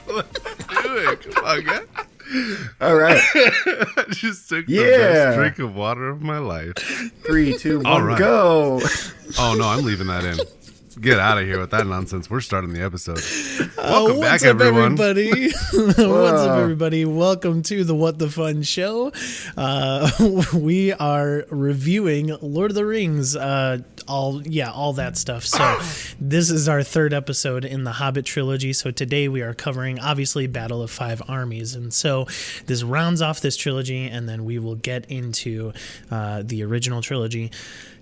Let's do it. Come on, guys. All right. I just took the best drink of water of my life. 3, 2, 1, All right. go. Oh, no, I'm leaving that in. Get out of here with that nonsense. We're starting the episode. Welcome back, everyone. Everybody? What's up, everybody? Welcome to the What the Fun Show. We are reviewing Lord of the Rings, all that stuff. So this is our third episode in the Hobbit trilogy. So today we are covering, obviously, Battle of Five Armies. And so this rounds off this trilogy, and then we will get into the original trilogy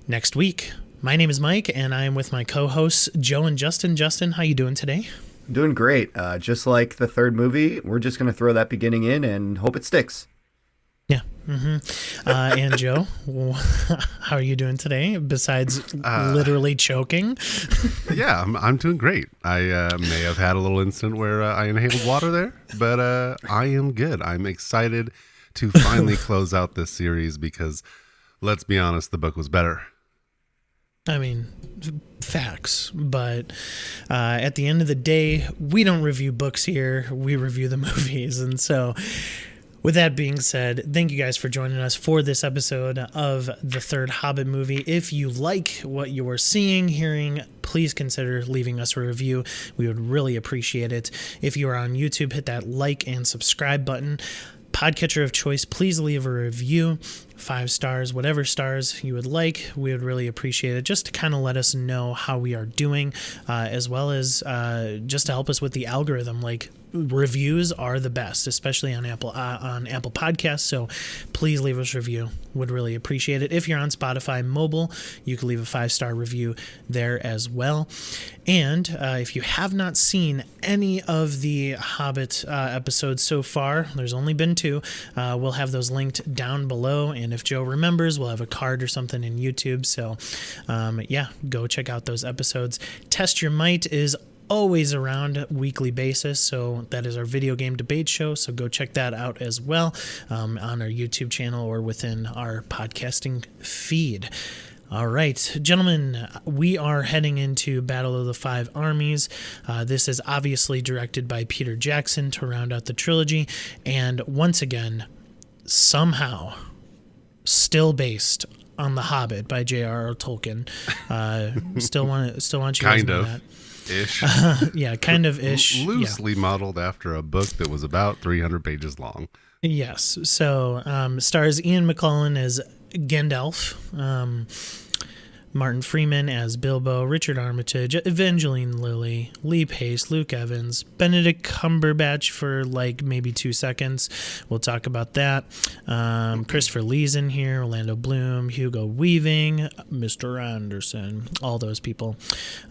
next week. My name is Mike, and I am with my co-hosts, Joe and Justin. Justin, how you doing today? Doing great. Just like the third movie, we're just going to throw that beginning in and hope it sticks. Yeah. Mm-hmm. And Joe, how are you doing today, besides literally choking? Yeah, I'm doing great. I may have had a little incident where I inhaled water there, but I am good. I'm excited to finally close out this series because, let's be honest, the book was better. I mean, facts, but at the end of the day, we don't review books here, we review the movies. And so with that being said, thank you guys for joining us for this episode of the third Hobbit movie. If you like what you are seeing, hearing, please consider leaving us a review. We would really appreciate it. If you are on YouTube, hit that like and subscribe button. Podcatcher of choice, please leave a review, 5 stars, whatever stars you would like. We would really appreciate it, just to kind of let us know how we are doing, as well as just to help us with the algorithm. Like, reviews are the best, especially on Apple Podcasts. So please leave us a review. Would really appreciate it. If you're on Spotify mobile, you can leave a 5-star review there as well. And if you have not seen any of the Hobbit episodes so far, there's only been 2. We'll have those linked down below. And if Joe remembers, we'll have a card or something in YouTube. So go check out those episodes. Test Your Might is always around weekly basis, so that is our video game debate show, so go check that out as well on our YouTube channel or within our podcasting feed. All right, gentlemen, we are heading into Battle of the Five Armies. This is obviously directed by Peter Jackson to round out the trilogy, and once again, somehow still based on The Hobbit by J.R.R. Tolkien. Still want you guys to know that. Ish. Yeah, kind of ish. Loosely modeled after a book that was about 300 pages long. Yes. So stars Ian McKellen as Gandalf, Martin Freeman as Bilbo, Richard Armitage, Evangeline Lilly, Lee Pace, Luke Evans, Benedict Cumberbatch for like maybe 2 seconds. We'll talk about that. Christopher Lee's in here, Orlando Bloom, Hugo Weaving, Mr. Anderson, all those people.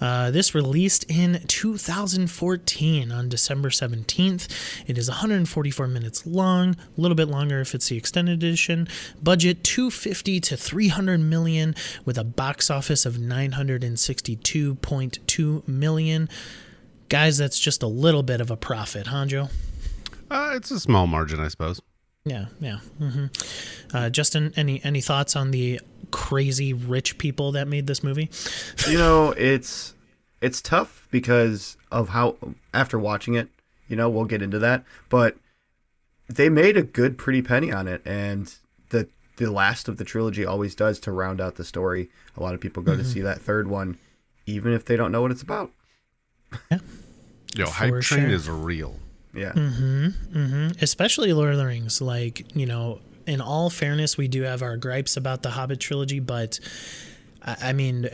This released in 2014 on December 17th. It is 144 minutes long, a little bit longer if it's the extended edition. Budget $250 to $300 million with a box office of $962.2 million. Guys, that's just a little bit of a profit, huh, Joe? It's a small margin, I suppose. Yeah. Mm-hmm. Justin, any thoughts on the crazy rich people that made this movie? You know, it's tough because of how, after watching it, we'll get into that, but they made a good pretty penny on it, and the last of the trilogy always does to round out the story. A lot of people go to see that third one, even if they don't know what it's about. Yeah. Yo, hype train is real. Yeah. Especially Lord of the Rings. Like, in all fairness, we do have our gripes about the Hobbit trilogy, but I mean,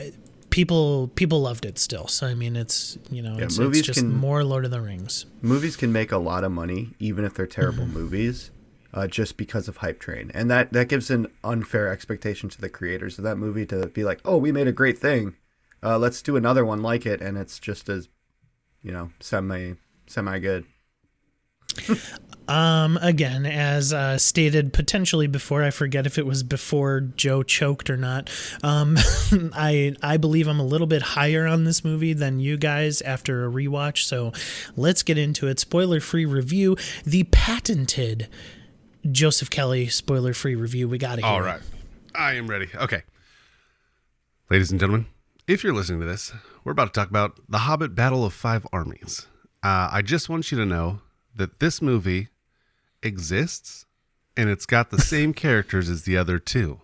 people loved it still. So, I mean, it's just more Lord of the Rings. Movies can make a lot of money, even if they're terrible movies. Just because of hype train. And that gives an unfair expectation to the creators of that movie to be like, oh, we made a great thing. Let's do another one like it. And it's just as, semi good. Again, as stated potentially before, I forget if it was before Joe choked or not. I believe I'm a little bit higher on this movie than you guys after a rewatch. So let's get into it. Spoiler-free review. The patented Joseph Kelly spoiler-free review. We got it here. All right. I am ready. Okay. Ladies and gentlemen, if you're listening to this, we're about to talk about The Hobbit Battle of Five Armies. I just want you to know that this movie exists, and it's got the same characters as the other two.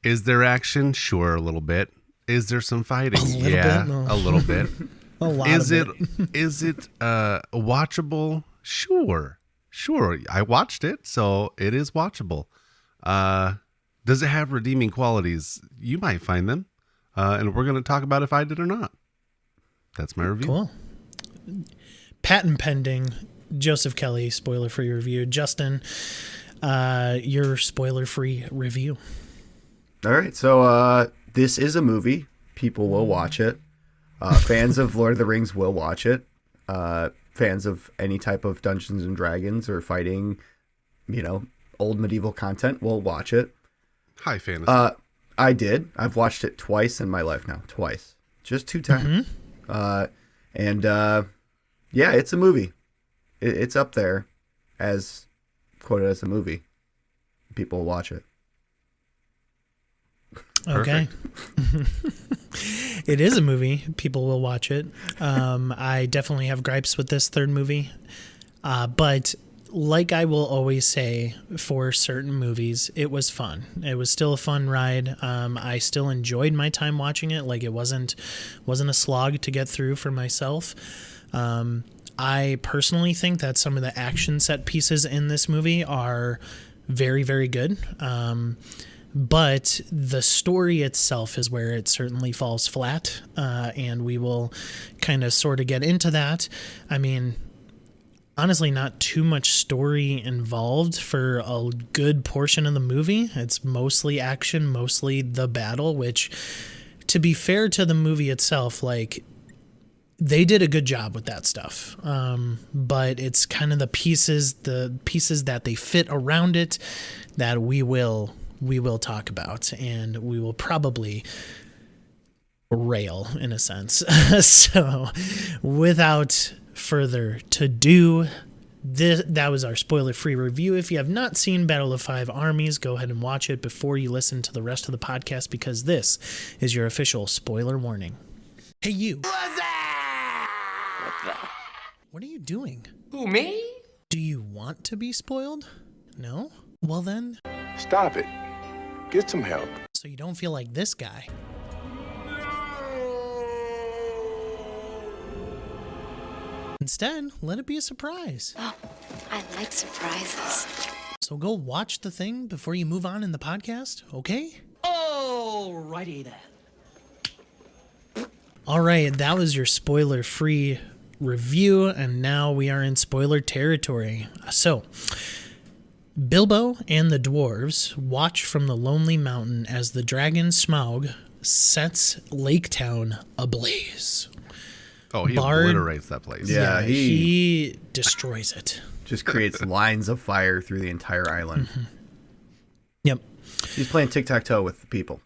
Is there action? Sure, a little bit. Is there some fighting? Yeah, no. a little bit. A lot Is of it watchable? Sure. I watched it, so it is watchable. Does it have redeeming qualities? You might find them, and we're going to talk about if I did or not. That's my review. Cool. Patent pending. Joseph Kelly, spoiler-free review. Justin, your spoiler-free review. All right, so this is a movie. People will watch it. Fans of Lord of the Rings will watch it. Fans of any type of Dungeons and Dragons or fighting, old medieval content will watch it. High fantasy. I did. I've watched it twice in my life now. Twice. Just 2 times. Yeah, it's a movie. It's up there as quoted as a movie. People will watch it. Okay. It is a movie. People will watch it. I definitely have gripes with this third movie. But like I will always say for certain movies, it was fun. It was still a fun ride. I still enjoyed my time watching it. Like it wasn't a slog to get through for myself. I personally think that some of the action set pieces in this movie are very, very good. But the story itself is where it certainly falls flat. And we will kind of sort of get into that. I mean, honestly, not too much story involved for a good portion of the movie. It's mostly action, mostly the battle, which, to be fair to the movie itself, like, they did a good job with that stuff. But it's kind of the pieces that they fit around it that we will talk about, and we will probably rail in a sense. So without further ado, that was our spoiler-free review. If you have not seen Battle of Five Armies, go ahead and watch it before you listen to the rest of the podcast, because this is your official spoiler warning. Hey, you. What are you doing? Who, me? Do you want to be spoiled? No? Well then, Stop it. Get some help. so you don't feel like this guy. Instead, let it be a surprise. Oh, I like surprises. So go watch the thing before you move on in the podcast, okay? Alrighty then. All right, that was your spoiler-free review, and now we are in spoiler territory. So, Bilbo and the dwarves watch from the lonely mountain as the dragon Smaug sets Lake Town ablaze. Oh, he Bard- obliterates that place. Yeah. He destroys it. Just creates lines of fire through the entire island. Yep. He's playing tic-tac-toe with the people.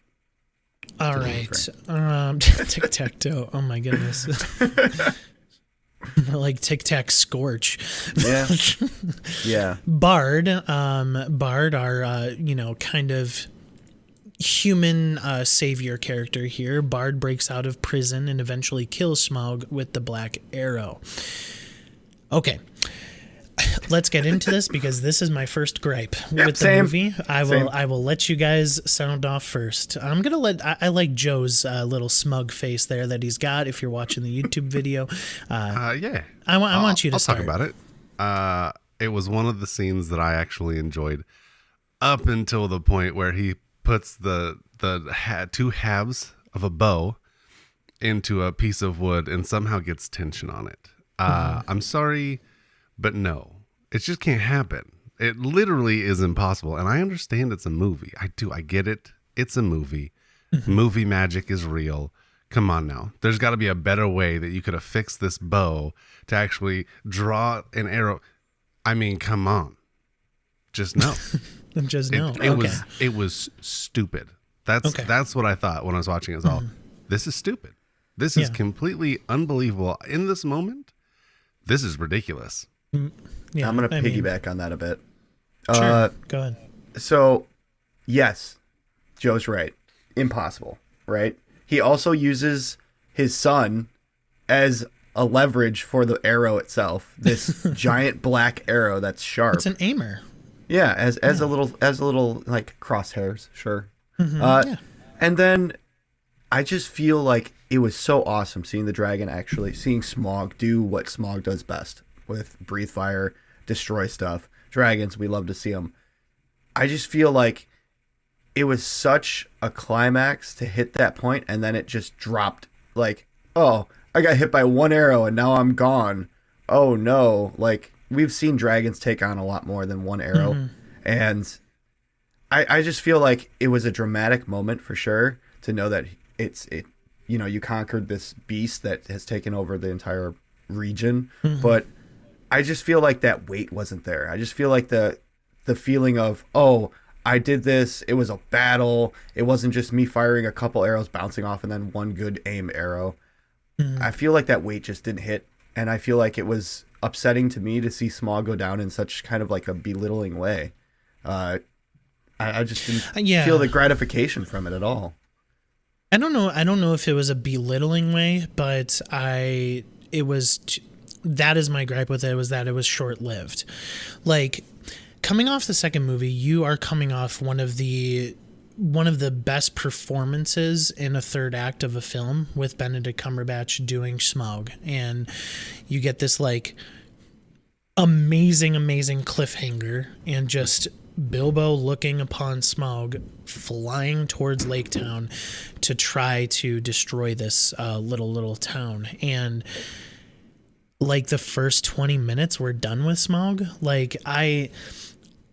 All right. Tic-tac-toe. Oh, my goodness. Like Tic-Tac Scorch. Yeah. Yeah. Bard are, kind of human savior character here. Bard breaks out of prison and eventually kills Smaug with the black arrow. Okay. Let's get into this, because this is my first gripe with the movie. I will let you guys sound off first. I'm gonna I like Joe's little smug face there that he's got. If you're watching the YouTube video, Yeah. I want you to I'll start. talk about it. It was one of the scenes that I actually enjoyed, up until the point where he puts the two halves of a bow into a piece of wood and somehow gets tension on it. I'm sorry, but no, it just can't happen. It literally is impossible. And I understand it's a movie. I get it. It's a movie. Movie magic is real. Come on now. There's got to be a better way that you could have fixed this bow to actually draw an arrow. I mean, come on. Just no. Just no. It was stupid. That's what I thought when I was watching it. It's all, this is stupid. This is completely unbelievable. In this moment, this is ridiculous. Yeah, I'm going to piggyback on that a bit. Sure. Go ahead. So, yes, Joe's right. Impossible, right? he also uses his son as a leverage for the arrow itself. This giant black arrow that's sharp. It's an aimer. Yeah, as a little like crosshairs, sure. Yeah. And then I just feel like it was so awesome seeing the dragon seeing Smaug do what Smaug does best with breathe fire, destroy stuff. Dragons, we love to see them. I just feel like it was such a climax to hit that point, and then it just dropped. Like, oh, I got hit by one arrow and now I'm gone. Oh no! Like, we've seen dragons take on a lot more than one arrow, and I just feel like it was a dramatic moment for sure to know that you conquered this beast that has taken over the entire region, but I just feel like that weight wasn't there. I just feel like the feeling of, oh, I did this, it was a battle, it wasn't just me firing a couple arrows bouncing off and then one good aim arrow. I feel like that weight just didn't hit, and I feel like it was upsetting to me to see Smaug go down in such kind of like a belittling way. I just didn't feel the gratification from it at all. I don't know if it was a belittling way, but that is my gripe with it, was that it was short-lived. Like, coming off the second movie, you are coming off one of the best performances in a third act of a film with Benedict Cumberbatch doing Smaug, and you get this like amazing cliffhanger, and just Bilbo looking upon Smaug flying towards Lake Town to try to destroy this little town. And like the first 20 minutes were done with Smaug. Like,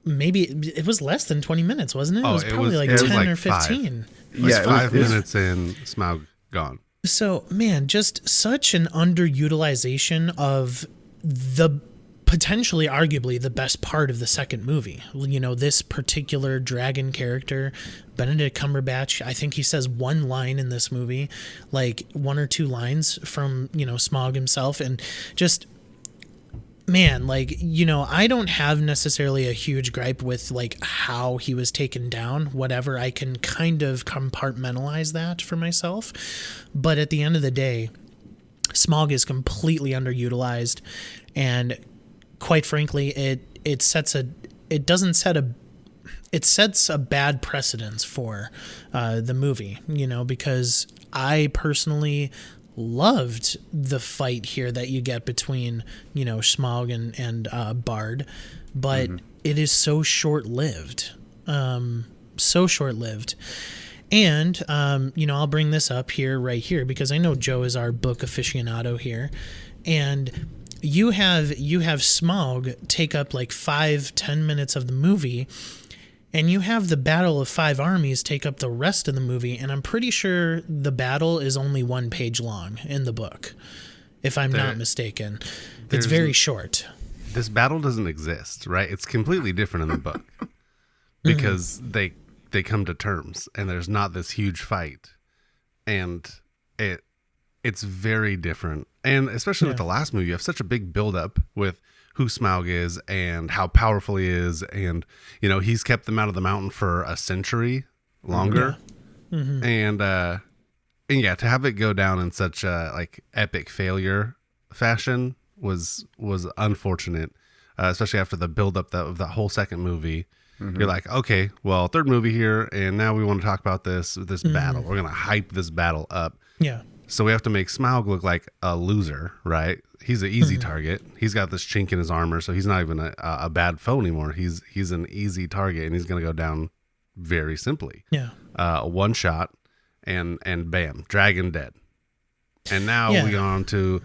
maybe it was less than 20 minutes, wasn't it? It was probably 10 or 15. It was 5 minutes in, Smaug gone. So, man, just such an underutilization of the potentially, arguably, the best part of the second movie. You know, this particular dragon character, Benedict Cumberbatch, I think he says one line in this movie, like 1 or 2 lines from, Smaug himself, and just, man, like, I don't have necessarily a huge gripe with like how he was taken down, whatever. I can kind of compartmentalize that for myself, but at the end of the day, Smaug is completely underutilized, and quite frankly, it sets a bad precedence for the movie, because I personally loved the fight here that you get between, Smaug and Bard, but it is so short-lived. So short-lived. And, I'll bring this up right here, because I know Joe is our book aficionado here, and you have Smaug take up like 5-10 minutes of the movie, and you have the Battle of 5 Armies take up the rest of the movie, and I'm pretty sure the battle is only 1 page long in the book, if I'm not mistaken. It's very short. This battle doesn't exist, right? It's completely different in the book because they come to terms, and there's not this huge fight, and it's very different. And especially with the last movie, you have such a big buildup with who Smaug is and how powerful he is. And, he's kept them out of the mountain for a century longer. Yeah. And to have it go down in such a like epic failure fashion was unfortunate, especially after the buildup of the whole second movie. You're like, okay, well, third movie here, and now we want to talk about this battle. We're going to hype this battle up. Yeah. So we have to make Smaug look like a loser, right? He's an easy target. He's got this chink in his armor, so he's not even a bad foe anymore. He's an easy target, and he's going to go down very simply. Yeah. One shot, and bam, dragon dead. And now we go on to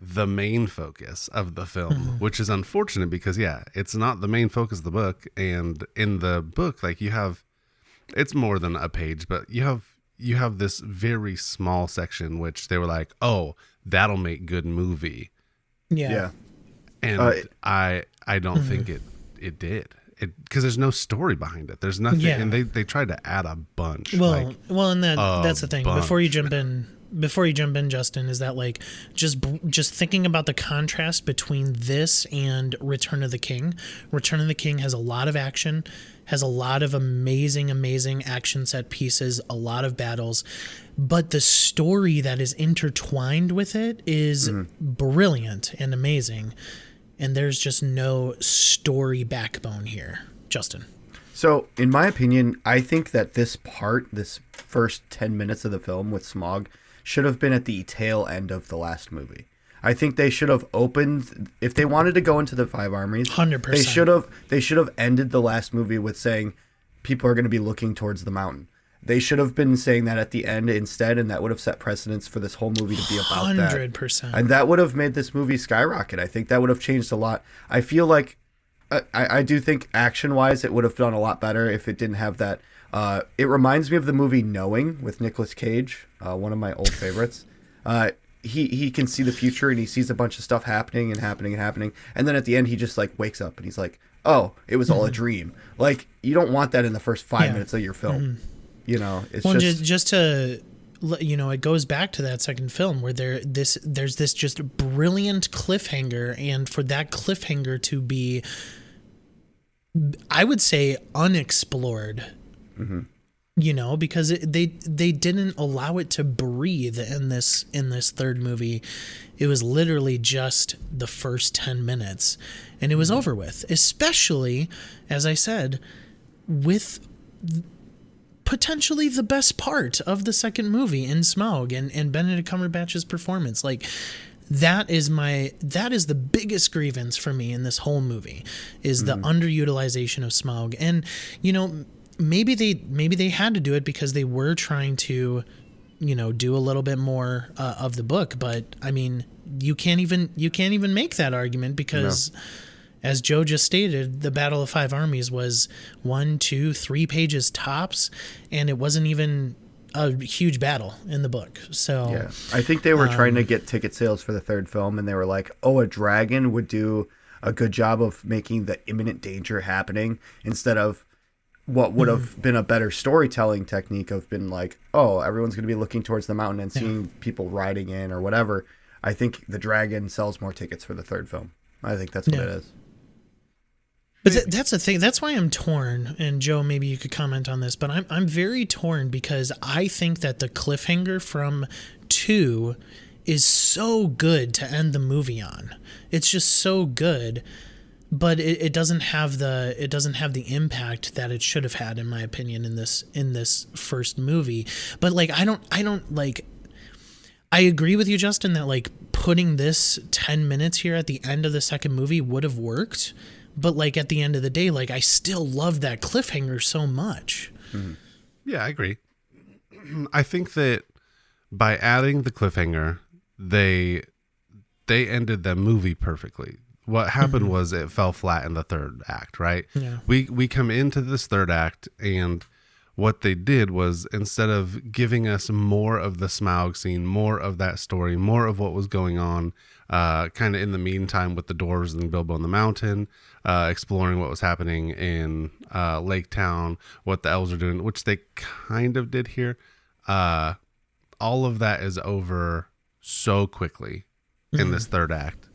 the main focus of the film, which is unfortunate because, it's not the main focus of the book. And in the book, like it's more than a page, but you have this very small section, which they were like, oh, that'll make good movie. Yeah. And I don't think it did. Because there's no story behind it. There's nothing. Yeah. And they tried to add a bunch. And that's the thing. Before you jump in, Justin, is that like just thinking about the contrast between this and Return of the King. Return of the King has a lot of action. has a lot of amazing action set pieces, a lot of battles, but the story that is intertwined with it is brilliant and amazing. And there's just no story backbone here. Justin. So, in my opinion, I think that this first 10 minutes of the film with Smaug should have been at the tail end of the last movie. I think they should have opened, if they wanted to go into the 5 armies, 100%. They should have ended the last movie with saying people are going to be looking towards the mountain. They should have been saying that at the end instead, and that would have set precedence for this whole movie to be about 100%. that. And that would have made this movie skyrocket. I think that would have changed a lot. I feel like, I do think action-wise it would have done a lot better if it didn't have that. It reminds me of the movie Knowing with Nicolas Cage, one of my old favorites. He can see the future and he sees a bunch of stuff happening, and then at the end he just like wakes up and he's like, oh, it was all a dream. Like, you don't want that in the first 5 minutes of your film. You know, it's just to, you know, it goes back to that second film where there's this just brilliant cliffhanger, and for that cliffhanger to be, I would say, unexplored. You know, because they didn't allow it to breathe in this third movie. It was literally just the first 10 minutes and it was over with, especially, as I said, with potentially the best part of the second movie in Smaug and Benedict Cumberbatch's performance. Like, that is the biggest grievance for me in this whole movie, is the underutilization of Smaug. And, you know, maybe they had to do it because they were trying to, you know, do a little bit more of the book. But I mean, you can't even make that argument because, as Joe just stated, the Battle of 5 Armies was 1, 2, 3 pages tops, and it wasn't even a huge battle in the book. So yeah, I think they were trying to get ticket sales for the third film, and they were like, oh, a dragon would do a good job of making the imminent danger happening, instead of what would have been a better storytelling technique of been like, oh, everyone's going to be looking towards the mountain and seeing people riding in or whatever. I think the dragon sells more tickets for the third film. I think that's what it is. But that's the thing. That's why I'm torn. And Joe, maybe you could comment on this. But I'm very torn because I think that the cliffhanger from 2 is so good to end the movie on. It's just so good. But it doesn't have the impact that it should have had, in my opinion, in this first movie. But like, I don't like. I agree with you, Justin, that like putting this 10 minutes here at the end of the second movie would have worked. But like at the end of the day, like I still love that cliffhanger so much. Yeah, I agree. I think that by adding the cliffhanger, they ended the movie perfectly. What happened was it fell flat in the third act, right? Yeah. We come into this third act, and what they did was, instead of giving us more of the Smaug scene, more of that story, more of what was going on, kind of in the meantime with the dwarves and Bilbo on the mountain, exploring what was happening in Lake Town, what the elves are doing, which they kind of did here. All of that is over so quickly in this third act.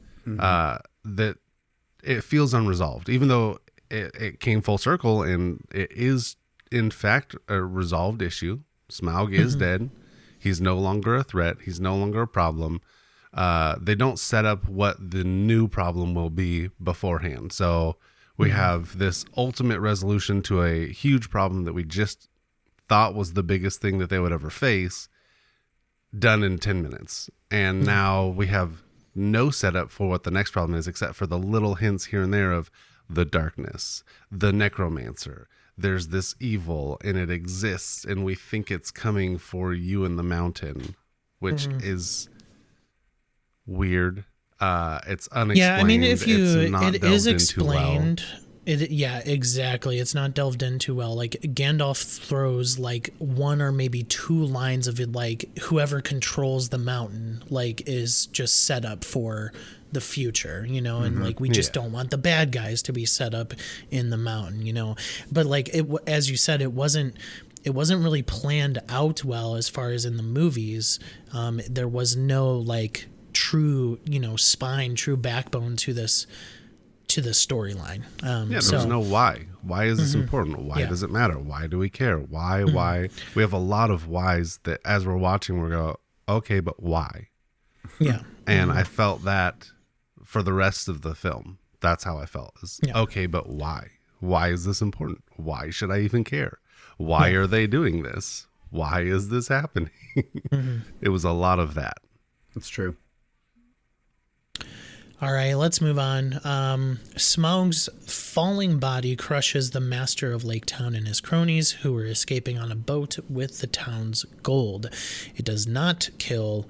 That it feels unresolved, even though it came full circle, and it is in fact a resolved issue. Smaug is dead. He's no longer a threat. He's no longer a problem. They don't set up what the new problem will be beforehand. So we have this ultimate resolution to a huge problem that we just thought was the biggest thing that they would ever face, done in 10 minutes. And now we have no setup for what the next problem is, except for the little hints here and there of the darkness, the necromancer. There's this evil and it exists, and we think it's coming for you in the mountain, which is weird. It's unexplained. Yeah, I mean, it is explained. Yeah, exactly. It's not delved into well. Like Gandalf throws like 1 or maybe 2 lines of it, like whoever controls the mountain like is just set up for the future, you know, and like we just don't want the bad guys to be set up in the mountain, you know. But like it, as you said, it wasn't really planned out well as far as in the movies. There was no like true, you know, spine, true backbone to this to the storyline. Yeah, there's no why. Why is this important? Why Yeah. does it matter? Why do we care? Why? We have a lot of whys that as we're watching, we go, okay, but why? Yeah. And I felt that for the rest of the film. That's how I felt. Yeah. Okay, but why? Why is this important? Why should I even care? Why are they doing this? Why is this happening? It was a lot of that. It's true. All right, let's move on. Smaug's falling body crushes the master of Lake Town and his cronies who were escaping on a boat with the town's gold. It does not kill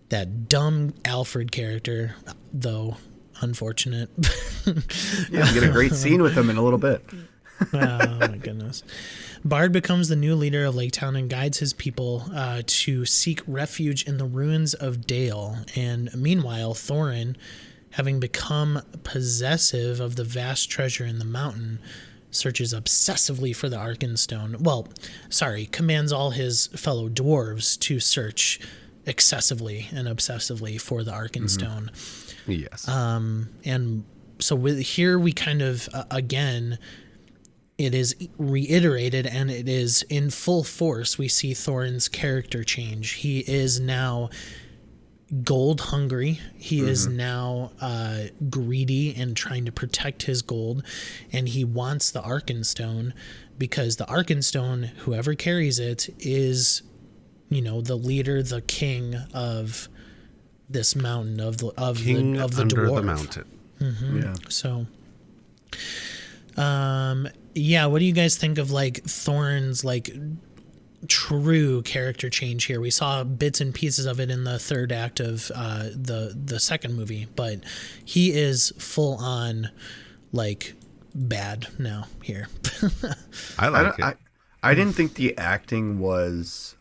that dumb Alfred character, though unfortunate. Yeah, we get a great scene with him in a little bit. Oh my goodness. Bard becomes the new leader of Lake Town and guides his people to seek refuge in the ruins of Dale. And meanwhile, Thorin, having become possessive of the vast treasure in the mountain, searches obsessively for the Arkenstone. Well, sorry, commands all his fellow dwarves to search excessively and obsessively for the Arkenstone. Yes. And so here we kind of, again, it is reiterated and it is in full force. We see Thorin's character change. He is now gold hungry. He is now greedy and trying to protect his gold, and he wants the Arkenstone because the Arkenstone, whoever carries it, is, the leader, the king of this mountain, of the King of the under dwarf. the mountain. Yeah. So, what do you guys think of like Thorin's like true character change here? We saw bits and pieces of it in the third act of the second movie, but he is full on like bad now here. I like it. I didn't think the acting was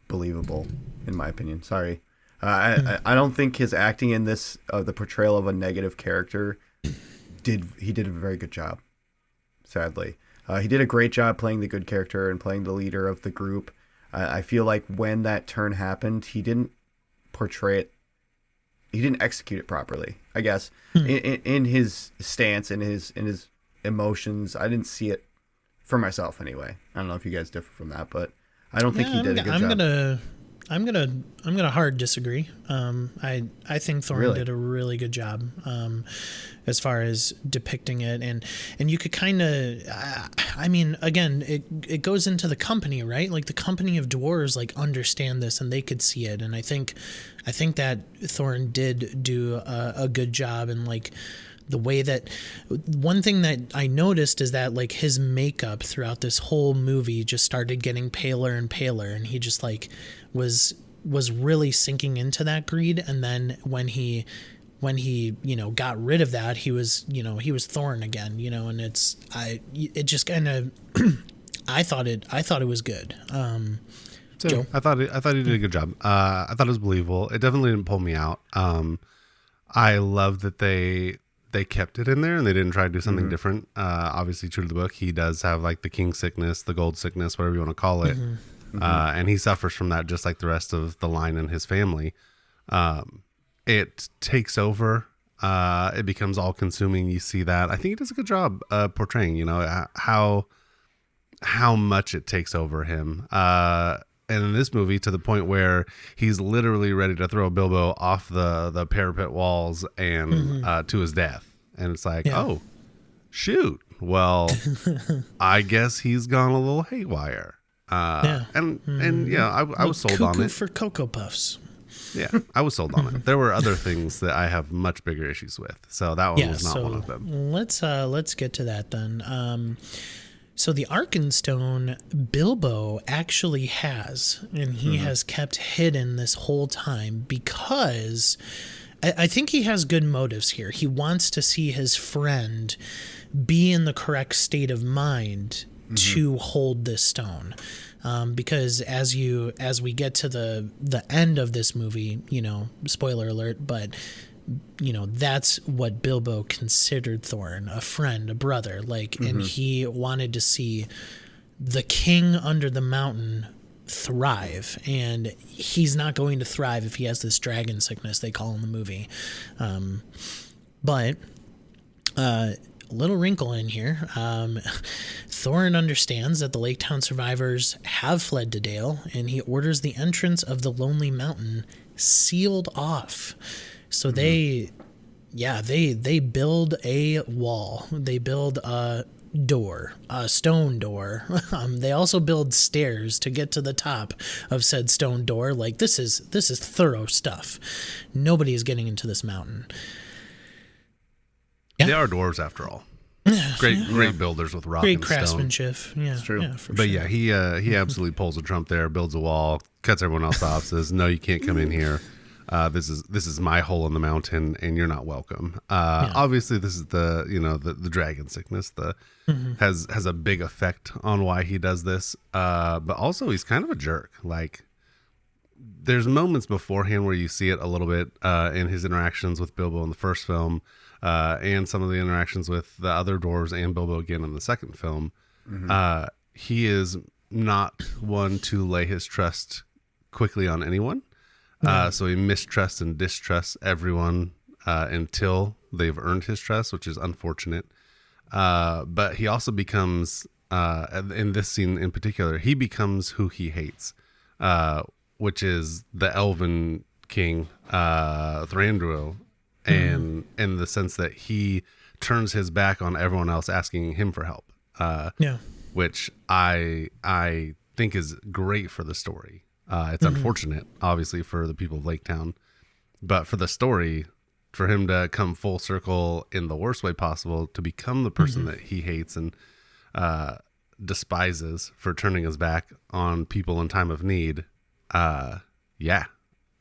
believable, in my opinion. Sorry. I don't think his acting in this, the portrayal of a negative character, he did a very good job, sadly. He did a great job playing the good character and playing the leader of the group. I feel like when that turn happened, he didn't portray it. He didn't execute it properly, I guess. In his stance, in his emotions, I didn't see it for myself anyway. I don't know if you guys differ from that, but I don't think he did a good job. I'm gonna hard disagree. I think Thorin did a really good job as far as depicting it, and you could kind of, again, it goes into the company, right? Like the company of dwarves like understand this and they could see it, and I think that Thorin did do a good job, and like the way that one thing that I noticed is that like his makeup throughout this whole movie just started getting paler and paler, and he just like was really sinking into that greed. And then when he got rid of that, he was Thorin again, and it just kind of I thought it was good. Joe? I thought he did a good job. I thought it was believable. It definitely didn't pull me out. I love that they kept it in there and they didn't try to do something different. Obviously true to the book, he does have like the king sickness, the gold sickness, whatever you want to call it. And he suffers from that just like the rest of the line and his family. It takes over. It becomes all consuming. You see that. I think he does a good job portraying, how much it takes over him. And in this movie, to the point where he's literally ready to throw Bilbo off the parapet walls and to his death. And it's like, oh, shoot. Well, I guess he's gone a little haywire. I was sold on it. For Cocoa Puffs. Yeah, I was sold on it. There were other things that I have much bigger issues with. So that one was not one of them. Let's get to that then. So the Arkenstone Bilbo actually has, and he has kept hidden this whole time because I think he has good motives here. He wants to see his friend be in the correct state of mind to hold this stone. Because as we get to the end of this movie, spoiler alert, but that's what Bilbo considered Thorin, a friend, a brother, and he wanted to see the king under the mountain thrive, and he's not going to thrive if he has this dragon sickness they call in the movie. But Little wrinkle in here. Thorin understands that the Lake Town survivors have fled to Dale, and he orders the entrance of the Lonely Mountain sealed off. So they build a wall. They build a door, a stone door. They also build stairs to get to the top of said stone door. Like, this is thorough stuff. Nobody is getting into this mountain. Yeah. They are dwarves after all. Great builders with rock Great and stone. craftsmanship. Yeah, it's true. Yeah, for But sure. yeah, he absolutely pulls a Trump there, builds a wall, cuts everyone else off, says, "No, you can't come in here. This is my hole in the mountain, and you're not welcome." Obviously, this is the dragon sickness. Has a big effect on why he does this. But also, he's kind of a jerk. Like, there's moments beforehand where you see it a little bit in his interactions with Bilbo in the first film. And some of the interactions with the other dwarves and Bilbo again in the second film. He is not one to lay his trust quickly on anyone. So he mistrusts and distrusts everyone until they've earned his trust, which is unfortunate. But he also becomes, in this scene in particular, he becomes who he hates, which is the Elven king, Thranduil. And in the sense that he turns his back on everyone else asking him for help, which I think is great for the story. It's unfortunate, obviously, for the people of Lake Town, but for the story, for him to come full circle in the worst way possible, to become the person that he hates and despises for turning his back on people in time of need. I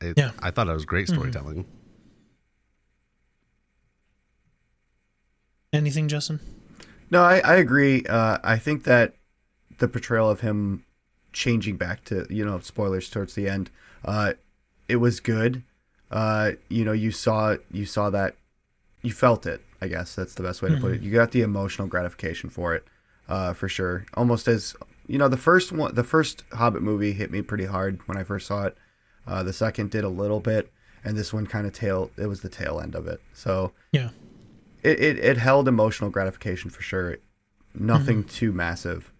thought it was great storytelling. Anything, Justin? No, I agree. I think that the portrayal of him changing back to, spoilers towards the end, it was good. You saw that, you felt it, I guess that's the best way to put it. You got the emotional gratification for it, for sure. Almost as, the first Hobbit movie hit me pretty hard when I first saw it. The second did a little bit, and this one kind of it was the tail end of it. So yeah. It held emotional gratification for sure. Nothing too massive.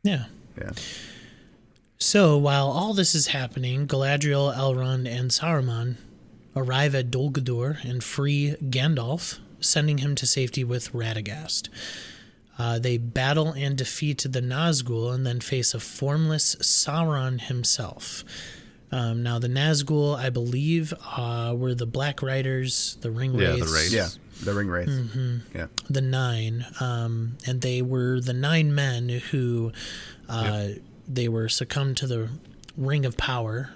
Yeah. Yeah. So while all this is happening, Galadriel, Elrond, and Saruman arrive at Dol Guldur and free Gandalf, sending him to safety with Radagast. They battle and defeat the Nazgul and then face a formless Sauron himself. Now, the Nazgul, I believe, were the Black Riders, the Ring Wraiths. Yeah, the Wraiths. Yeah, the Ring Wraiths. Yeah. The Nine. And they were the 9 men who they were succumbed to the Ring of Power.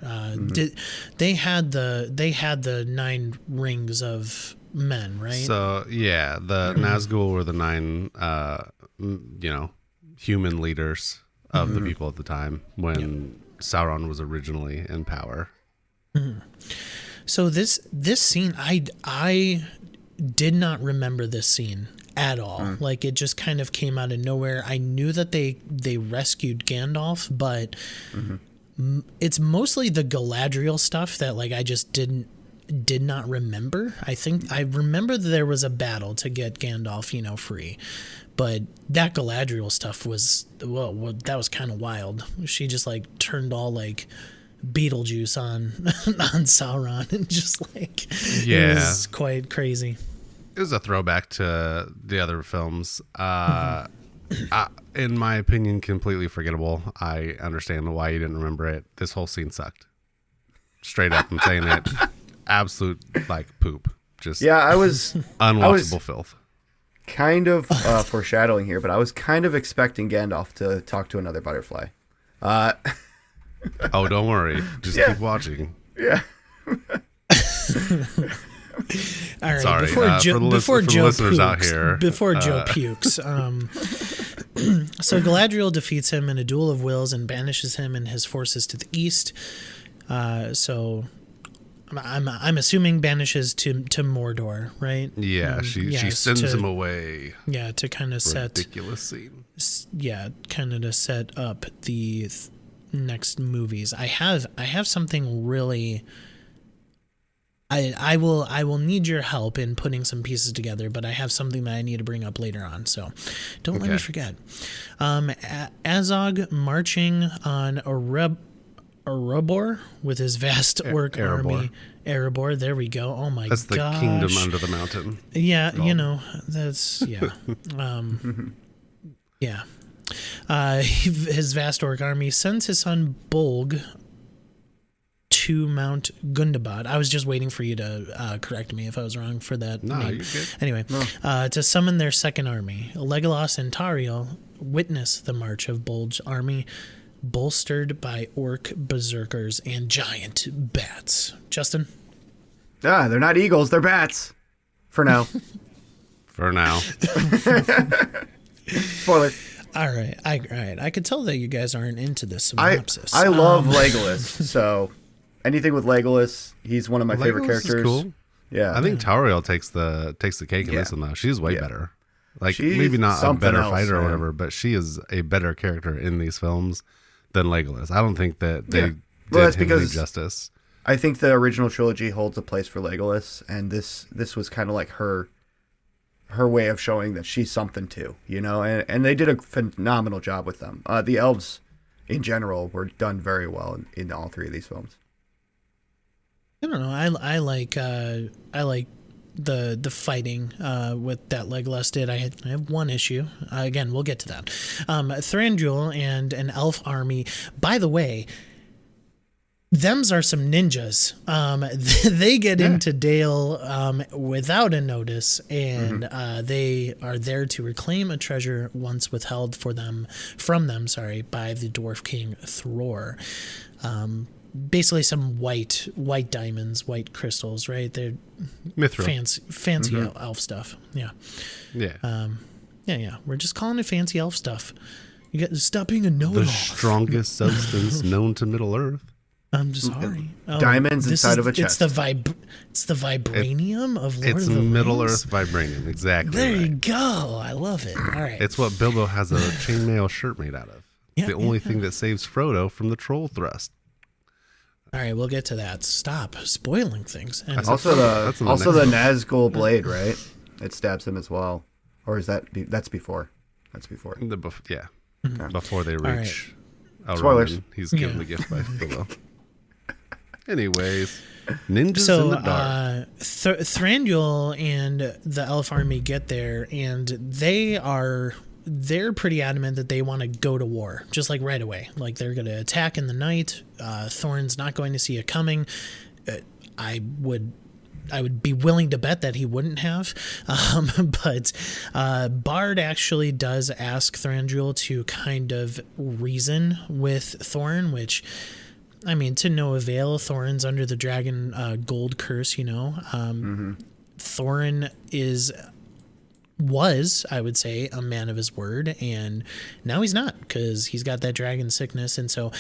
They had the 9 rings of men, right? So yeah, the Nazgul were the 9 human leaders of the people at the time when Sauron was originally in power. So this scene, I did not remember this scene at all. Like, it just kind of came out of nowhere. I knew that they rescued Gandalf, but it's mostly the Galadriel stuff that, like, I just did not remember. I think I remember that there was a battle to get Gandalf, free, but that Galadriel stuff was, well, that was kind of wild. She just, like, turned all, like, Beetlejuice on Sauron, and just, like, it was quite crazy. It was a throwback to the other films. In my opinion, completely forgettable. I understand why you didn't remember it. This whole scene sucked. Straight up, I'm saying it. Absolute, like, poop. Just I was unwatchable filth. Kind of foreshadowing here, but I was kind of expecting Gandalf to talk to another butterfly. Oh, don't worry. Just keep watching. Yeah. All right. Sorry. Before Joe listeners pukes, out here, Joe pukes. So Galadriel defeats him in a duel of wills and banishes him and his forces to the east. So I'm assuming banishes to Mordor, right? Yeah, she sends him away. Yeah, to kind of set ridiculous scene. Yeah, kind of to set up the next movies. I have something really. I will need your help in putting some pieces together, but I have something that I need to bring up later on, so don't let me forget. Azog marching on Erebor with his vast orc army. Erebor, there we go. Oh my gosh. That's the kingdom under the mountain. Yeah, that's yeah. His vast orc army sends his son Bolg to Mount Gundabad. I was just waiting for you to correct me if I was wrong for that No, name. you're good. Anyway, to summon their second army. Legolas and Tauriel witness the march of Bolg's army, bolstered by orc berserkers and giant bats. Justin? They're not eagles, they're bats. For now. For now. Spoiler. All right. I could tell that you guys aren't into this synopsis. I love Legolas, so anything with Legolas, he's one of my favorite Legolas characters. is cool. Yeah. I think Tauriel takes the cake in this one, though. She's way better. Like, She's maybe not a something better else, fighter or man. whatever, but she is a better character in these films than Legolas. I don't think that they did that's him any because- justice. I think the original trilogy holds a place for Legolas, and this was kind of like her way of showing that she's something too, and they did a phenomenal job with them. The elves in general were done very well in all three of these films. I don't know. I like the fighting with that Legolas did. I have one issue. Again, we'll get to that. Thranduil and an elf army. By the way, thems are some ninjas. They get into Dale without a notice, and they are there to reclaim a treasure once withheld from them by the Dwarf King Thror. Basically some white diamonds, white crystals, right? They're Mithril. fancy elf stuff. Yeah. Yeah. Yeah. We're just calling it fancy elf stuff. You got to stop being a know-it-all. The strongest substance known to Middle-earth. I'm sorry. Diamonds inside of a chest. It's the vibranium of Lord It's of the Middle-earth Rings. vibranium, exactly. There you right. go. I love it. All right. It's what Bilbo has a chainmail shirt made out of. Yeah, the only thing that saves Frodo from the troll thrust. All right, we'll get to that. Stop spoiling things. And Also That's in the the next Nazgul blade, right? It stabs him as well, or is that's before? That's before. Yeah. Before they right. reach Spoilers. Elrond, he's given Yeah. the gift by Bilbo. Anyways, ninjas So in the dark. Thranduil and the elf army get there, and they're pretty adamant that they want to go to war, just like right away. Like they're going to attack in the night. Thorin's not going to see it coming. I would be willing to bet that he wouldn't have. But Bard actually does ask Thranduil to kind of reason with Thorin, which, I mean, to no avail. Thorin's under the dragon gold curse, Thorin was, I would say, a man of his word, and now he's not, because he's got that dragon sickness. And so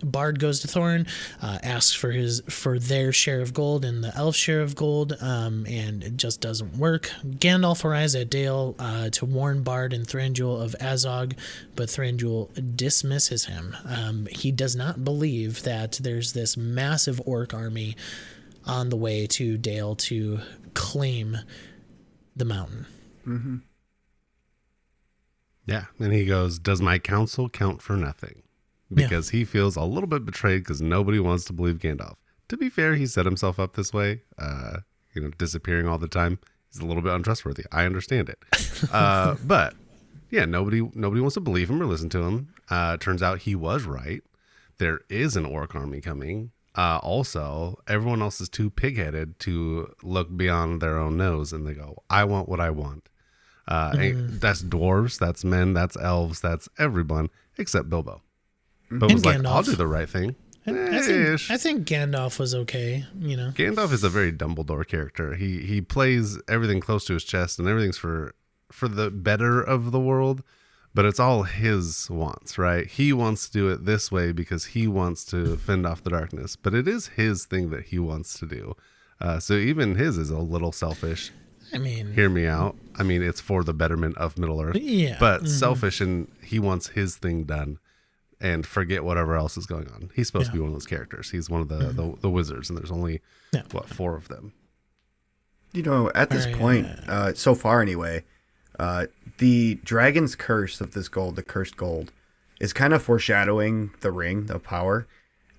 Bard goes to Thorin, asks for their share of gold and the elf share of gold, and it just doesn't work. Gandalf arrives at Dale to warn Bard and Thranduil of Azog, but Thranduil dismisses him. He does not believe that there's this massive orc army on the way to Dale to claim the mountain. Mm-hmm. Yeah, and he goes, "Does my counsel count for nothing?" Because he feels a little bit betrayed because nobody wants to believe Gandalf. To be fair, he set himself up this way, disappearing all the time. He's a little bit untrustworthy. I understand it. But yeah, nobody wants to believe him or listen to him. Turns out he was right. There is an orc army coming. Also, everyone else is too pig-headed to look beyond their own nose, and they go, "I want what I want." And that's dwarves, that's men, that's elves, that's everyone except Bilbo. But was like, Gandalf. "I'll do the right thing." I think Gandalf was okay, Gandalf is a very Dumbledore character. He plays everything close to his chest, and everything's for the better of the world. But it's all his wants, right? He wants to do it this way because he wants to fend off the darkness. But it is his thing that he wants to do. So even his is a little selfish. I mean, Hear me out. I mean, it's for the betterment of Middle-earth. Yeah. But selfish, and he wants his thing done. and forget whatever else is going on. He's supposed to be one of those characters. He's one of the wizards, and there's only, 4 of them. At this point, so far anyway, the dragon's curse of this gold, the cursed gold, is kind of foreshadowing the ring of power.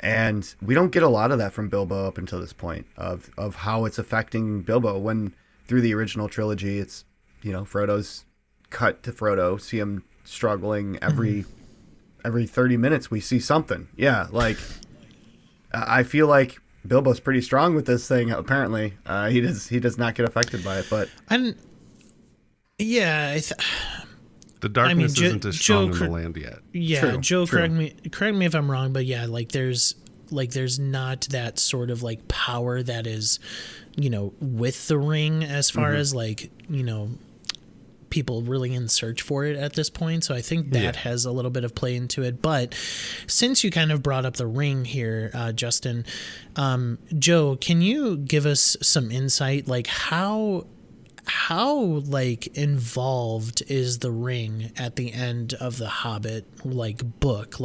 And we don't get a lot of that from Bilbo up until this point of how it's affecting Bilbo. When through the original trilogy, it's, Frodo's cut to Frodo, see him struggling every 30 minutes. We see something. Yeah. Like, I feel like Bilbo's pretty strong with this thing. Apparently, he does not get affected by it. But the darkness isn't as strong in the land yet. Yeah, True, Joe, true. correct me if I'm wrong, but yeah, there's not that sort of power that is, with the ring as far as people really in search for it at this point. So I think that has a little bit of play into it. But since you kind of brought up the ring here, Justin, Joe, can you give us some insight? How involved is the ring at the end of the Hobbit book?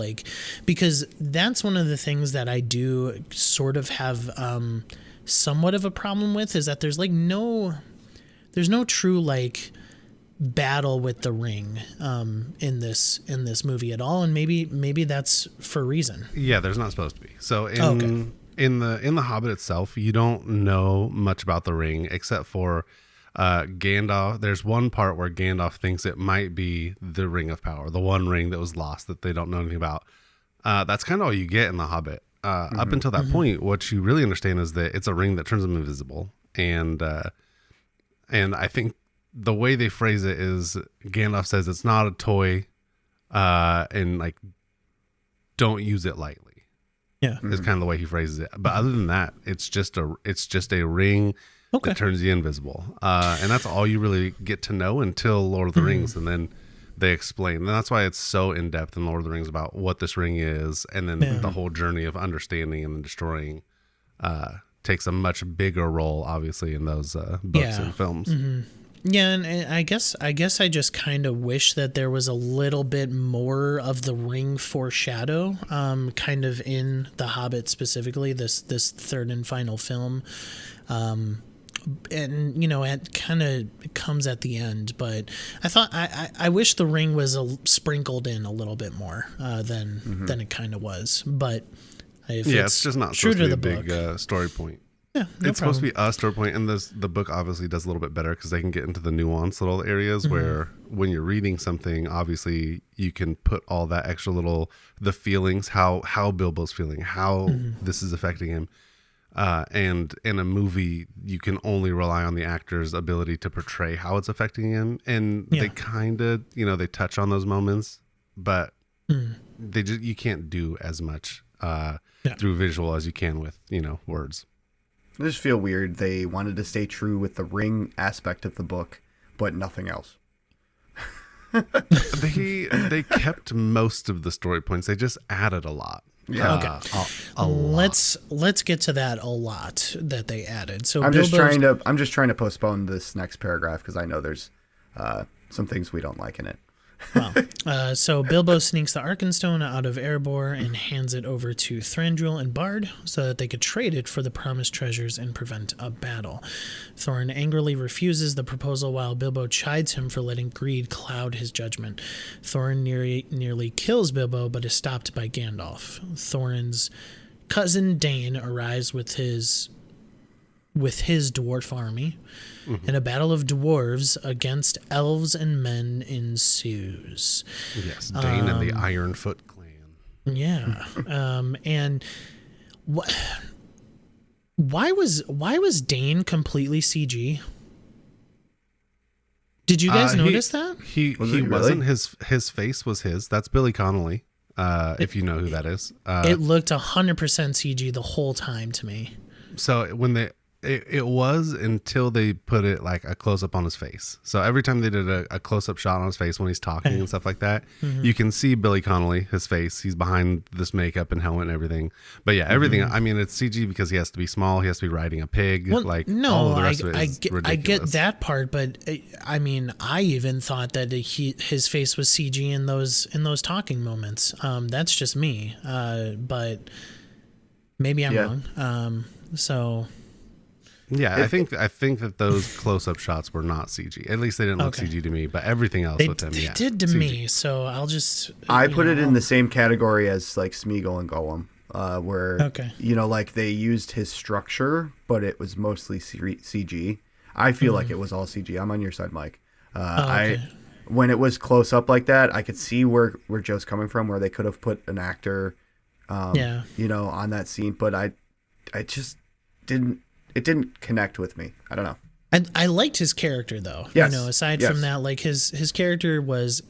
Because that's one of the things that I do sort of have somewhat of a problem with, is that there's no true battle with the ring in this movie at all, and maybe that's for a reason. Yeah, there's not supposed to be. So in the Hobbit itself, you don't know much about the ring except for Gandalf. There's one part where Gandalf thinks it might be the Ring of Power, the one ring that was lost that they don't know anything about. That's kind of all you get in the Hobbit. Up until that point, what you really understand is that it's a ring that turns them invisible, and I think the way they phrase it is Gandalf says it's not a toy, and don't use it lightly. Yeah, is kind of the way he phrases it. But other than that, it's just a ring that turns you invisible, and that's all you really get to know until Lord of the Rings, and then they explain. And that's why it's so in depth in Lord of the Rings about what this ring is, and then the whole journey of understanding and then destroying takes a much bigger role, obviously, in those books and films. Yeah, and I guess I just kind of wish that there was a little bit more of the ring foreshadow, kind of in The Hobbit specifically, this third and final film. And it kind of comes at the end, but I thought I wish the ring was sprinkled in a little bit more than it kind of was. But if it's just not true supposed to to be the a big book. story point. Yeah, It's supposed to be a story point, and the book obviously does a little bit better because they can get into the nuanced little areas where when you're reading something, obviously you can put all that extra the feelings, how Bilbo's feeling, how this is affecting him. And in a movie, you can only rely on the actor's ability to portray how it's affecting him. And they kind of, they touch on those moments, but you can't do as much through visual as you can with, words. I just feel weird. They wanted to stay true with the ring aspect of the book, but nothing else. They kept most of the story points. They just added a lot. Yeah. Okay. A lot. Let's get to that a lot that they added. So I'm just trying to postpone this next paragraph because I know there's some things we don't like in it. Well, so Bilbo sneaks the Arkenstone out of Erebor and hands it over to Thranduil and Bard so that they could trade it for the promised treasures and prevent a battle. Thorin angrily refuses the proposal while Bilbo chides him for letting greed cloud his judgment. Thorin nearly kills Bilbo but is stopped by Gandalf. Thorin's cousin Dane arrives with his dwarf army, and a battle of dwarves against elves and men ensues. Yes, Dane and the Ironfoot clan. Yeah, and why was Dane completely CG? Did you guys notice that? He wasn't. His face was his. That's Billy Connolly. If you know who that is. It looked 100% CG the whole time to me. So when It was until they put it like a close up on his face. So every time they did a close up shot on his face when he's talking and stuff like that, you can see Billy Connolly, his face. He's behind this makeup and helmet and everything. But yeah, everything. I mean, it's CG because he has to be small. He has to be riding a pig. Well, like no, all of the rest of it is I ridiculous. get that part, but I mean, I even thought that his face was CG in those talking moments. That's just me, but maybe I'm wrong. So. Yeah, I think that those close-up shots were not CG. At least they didn't look CG to me. But everything else with them, they yeah, did to CG. me. So I'll just I put it in the same category as like Smeagol and Gollum, where like they used his structure, but it was mostly CG. I feel like it was all CG. I'm on your side, Mike. When it was close up like that, I could see where Joe's coming from, where they could have put an actor, on that scene, but I just didn't. It didn't connect with me. I don't know. I liked his character though. Yes. Aside from that, like his character was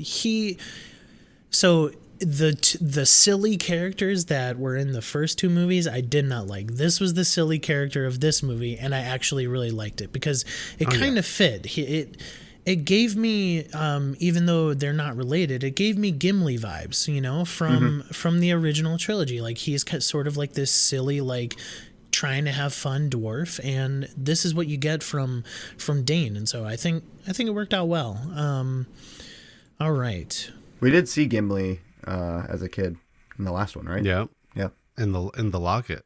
so the silly characters that were in the first two movies I did not like. This was the silly character of this movie, and I actually really liked it because it kind of fit. It gave me, even though they're not related, it gave me Gimli vibes, from the original trilogy. Like he's sort of like this silly, like trying to have fun dwarf, and this is what you get from Dane, and so I think it worked out well. All right, we did see Gimli as a kid in the last one, right? Yeah, yeah, in the locket.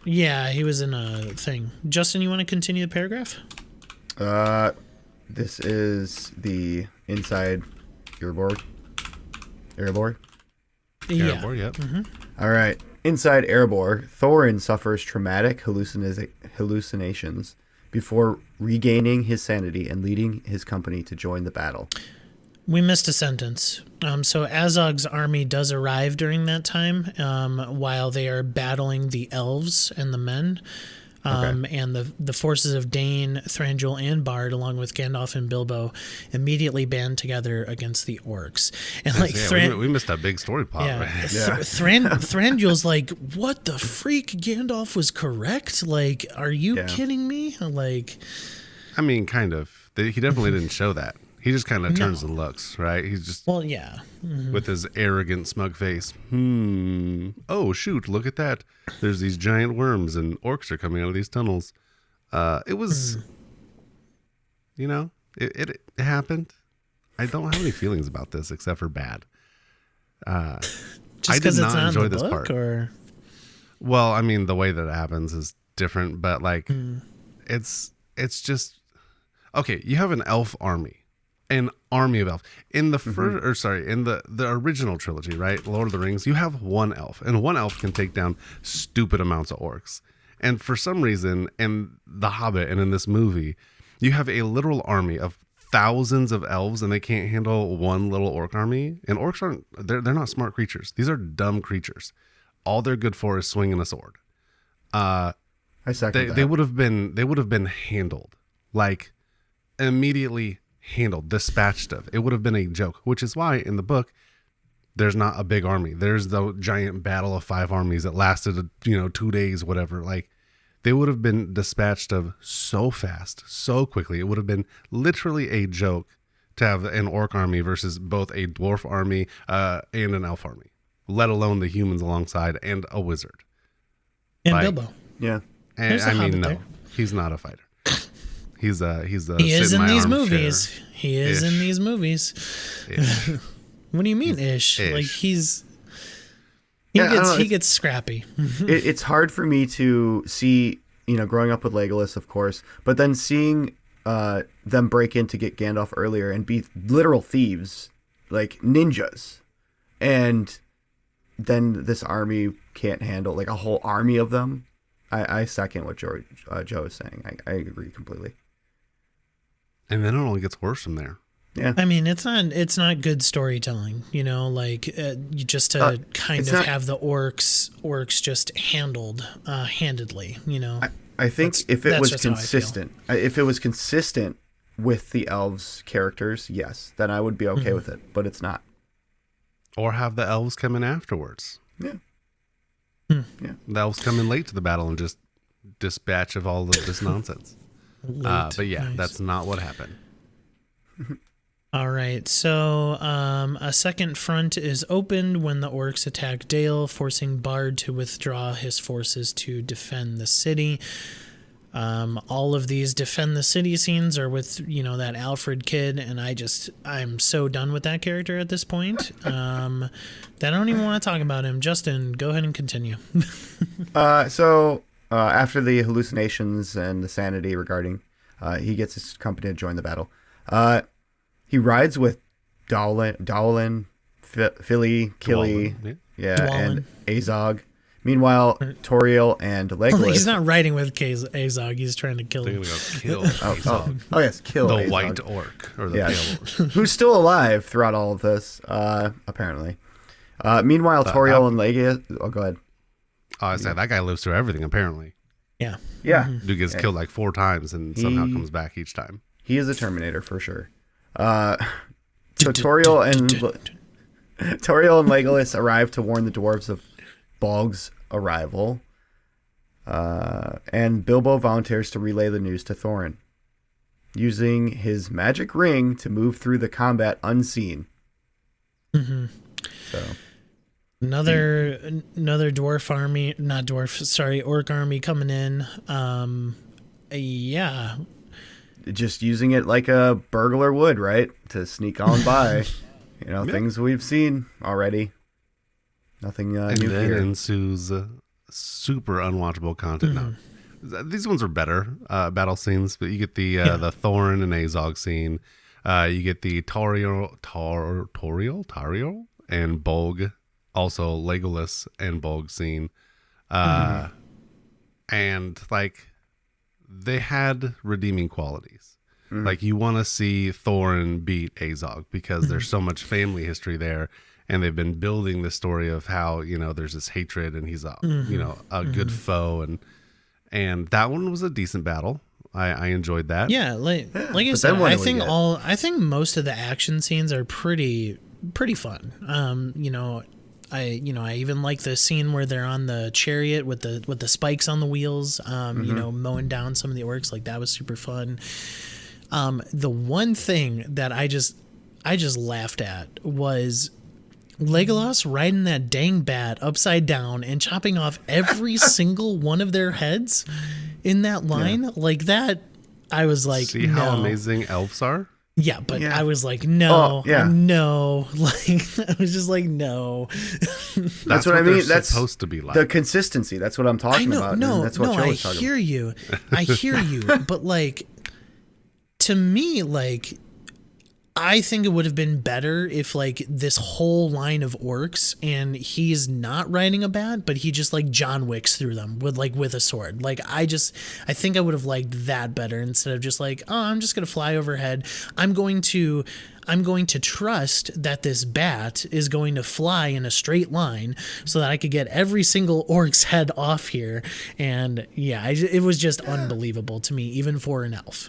Yeah, he was in a thing. Justin, you want to continue the paragraph? This is the inside Erebor. Yeah. Yep. All right. Inside Erebor, Thorin suffers traumatic hallucinations before regaining his sanity and leading his company to join the battle. We missed a sentence. So Azog's army does arrive during that time, while they are battling the elves and the men. And the forces of Dane, Thranduil, and Bard, along with Gandalf and Bilbo, immediately band together against the orcs. And like we missed that big story plot. Yeah, Right? Thranduil's like, "What the freak? Gandalf was correct. Like, are you kidding me? Like, I mean, kind of. He definitely didn't show that. He just kind of turns and looks, right? He's just with his arrogant, smug face. Oh shoot! Look at that. There's these giant worms, and orcs are coming out of these tunnels. It was, it happened. I don't have any feelings about this except for bad. just because it's not enjoy in the book, part. Or well, I mean, the way that it happens is different, but like, it's just okay. You have an elf army. An army of elves in the in the original trilogy, right? Lord of the Rings, you have one elf, and one elf can take down stupid amounts of orcs. And for some reason, in The Hobbit and in this movie, you have a literal army of thousands of elves, and they can't handle one little orc army. And orcs they're not smart creatures. These are dumb creatures. All they're good for is swinging a sword. I second that. They would have been handled, like immediately handled, dispatched of. It would have been a joke, which is why in the book there's not a big army. There's the giant battle of 5 armies that lasted 2 days, whatever. Like, they would have been dispatched of so fast, so quickly. It would have been literally a joke to have an orc army versus both a dwarf army and an elf army, let alone the humans alongside and a wizard and Bilbo. Yeah, and I mean, no, he's not a fighter. He is in these movies. He is in these movies. What do you mean, ish? Like he gets scrappy. It's hard for me to see, growing up with Legolas, of course, but then seeing them break in to get Gandalf earlier and be literal thieves, like ninjas, and then this army can't handle like a whole army of them. I second what Joe is saying. I agree completely. And then it only gets worse from there. Yeah. I mean, it's not good storytelling, just to have the orcs just handled handedly, I think if it was consistent with the elves' characters, yes, then I would be okay with it, but it's not. Or have the elves come in afterwards. Yeah. Yeah. The elves come in late to the battle and just dispatch of all of this nonsense. But yeah, Nice. that's not what happened. All right, so a second front is opened when the orcs attack Dale, forcing Bard to withdraw his forces to defend the city. All of these defend the city scenes are with, that Alfred kid, and I'm so done with that character at this point that I don't even want to talk about him. Justin, go ahead and continue. So after the hallucinations and the sanity regarding, he gets his company to join the battle. He rides with Dowlin, Philly, Killy, and Azog. Meanwhile, Toriel and Legolas. He's not riding with Azog. He's trying to kill him. Kill yes, kill the Azog. White orc or the pale orc. Who's still alive throughout all of this, apparently. Meanwhile, Toriel and Legolas. Oh, go ahead. I said that guy lives through everything. Apparently, Yeah. dude gets killed like 4 times and somehow comes back each time. He is a Terminator for sure. So Toriel and Legolas arrive to warn the dwarves of Bolg's arrival, and Bilbo volunteers to relay the news to Thorin, using his magic ring to move through the combat unseen. Mm-hmm. So another orc army coming in. Yeah. Just using it like a burglar would, right? To sneak on by. Things we've seen already. Nothing and new then here. ensues super unwatchable content. Now, these ones are better battle scenes, but you get the Thorin and Azog scene. You get the Toriel and Bolg, also Legolas and Bolg scene. And like they had redeeming qualities. Like you want to see Thorin beat Azog because there's so much family history there, and they've been building the story of how there's this hatred and he's a a good foe, and that one was a decent battle. I enjoyed that. Yeah, like I said, I think most of the action scenes are pretty fun. I even like the scene where they're on the chariot with the spikes on the wheels, mowing down some of the orcs. Like that was super fun. The one thing that I just laughed at was Legolas riding that dang bat upside down and chopping off every single one of their heads in that line. Like that, I was like, see how amazing elves are? Yeah, but I was like, no. Like, I was just like, no. That's what I mean. That's supposed to be like the consistency. That's what I'm talking about. That's what Joe was talking hear you. I hear you. But like, to me, like, I think it would have been better if like this whole line of orcs and he's not riding a bat, but he just like John Wicks through them with a sword. Like I think I would have liked that better instead of just like, oh, I'm just gonna fly overhead. I'm going to trust that this bat is going to fly in a straight line so that I could get every single orc's head off here. And yeah, it was just unbelievable to me, even for an elf.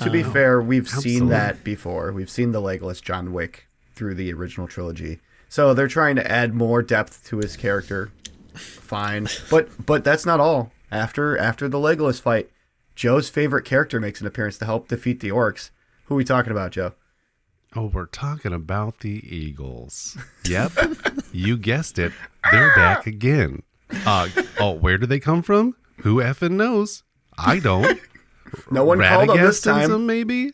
To be fair, we've seen that before. We've seen the Legolas John Wick through the original trilogy. So they're trying to add more depth to his character. Fine. But that's not all. After the Legolas fight, Joe's favorite character makes an appearance to help defeat the orcs. Who are we talking about, Joe? Oh, we're talking about the Eagles. Yep, you guessed it. They're back again. Where did they come from? Who effing knows? I don't. No one called them this time. Them, maybe.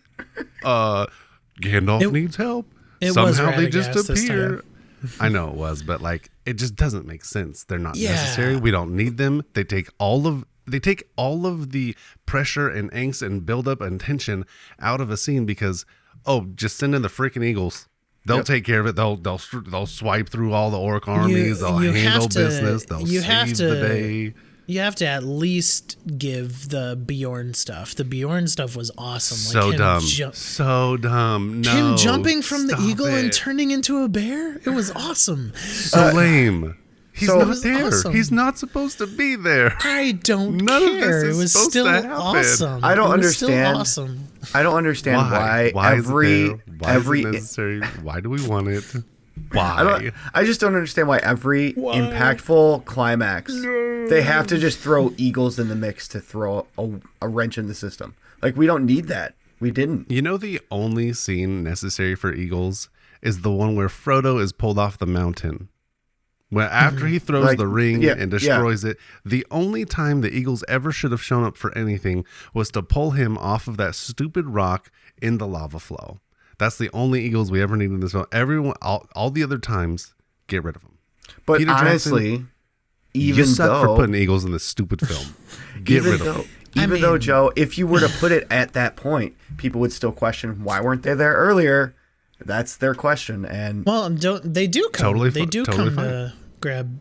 Gandalf needs help. Somehow they just appear. I know it was, but like it just doesn't make sense. They're not necessary. We don't need them. They take all of the pressure and angst and buildup and tension out of a scene because. Oh, just send in the freaking Eagles. They'll take care of it. They'll swipe through all the orc armies. They'll handle business. They'll save the day. You have to at least give the Bjorn stuff. The Bjorn stuff was awesome. So dumb. So dumb. No. Him jumping from the eagle and turning into a bear? It was awesome. So lame. He's not there. Awesome. He's not supposed to be there. I don't None care. Of this is it was supposed still to happen. awesome. I don't Still understand. awesome. I don't understand why is it every there? Why is it necessary? Why do we want it? Why? I just don't understand why every impactful climax they have to just throw eagles in the mix to throw a wrench in the system. Like, we don't need that. We didn't. You know, the only scene necessary for eagles is the one where Frodo is pulled off the mountain. Well, after he throws the ring and destroys it, the only time the eagles ever should have shown up for anything was to pull him off of that stupid rock in the lava flow. That's the only eagles we ever need in this film. Everyone, all the other times, get rid of them. But Peter honestly, Jackson, even you suck though for putting eagles in this stupid film. Get rid of them. Even though, Joe, if you were to put it at that point, people would still question, why weren't they there earlier? That's their question. And they do come. Totally come fine. to grab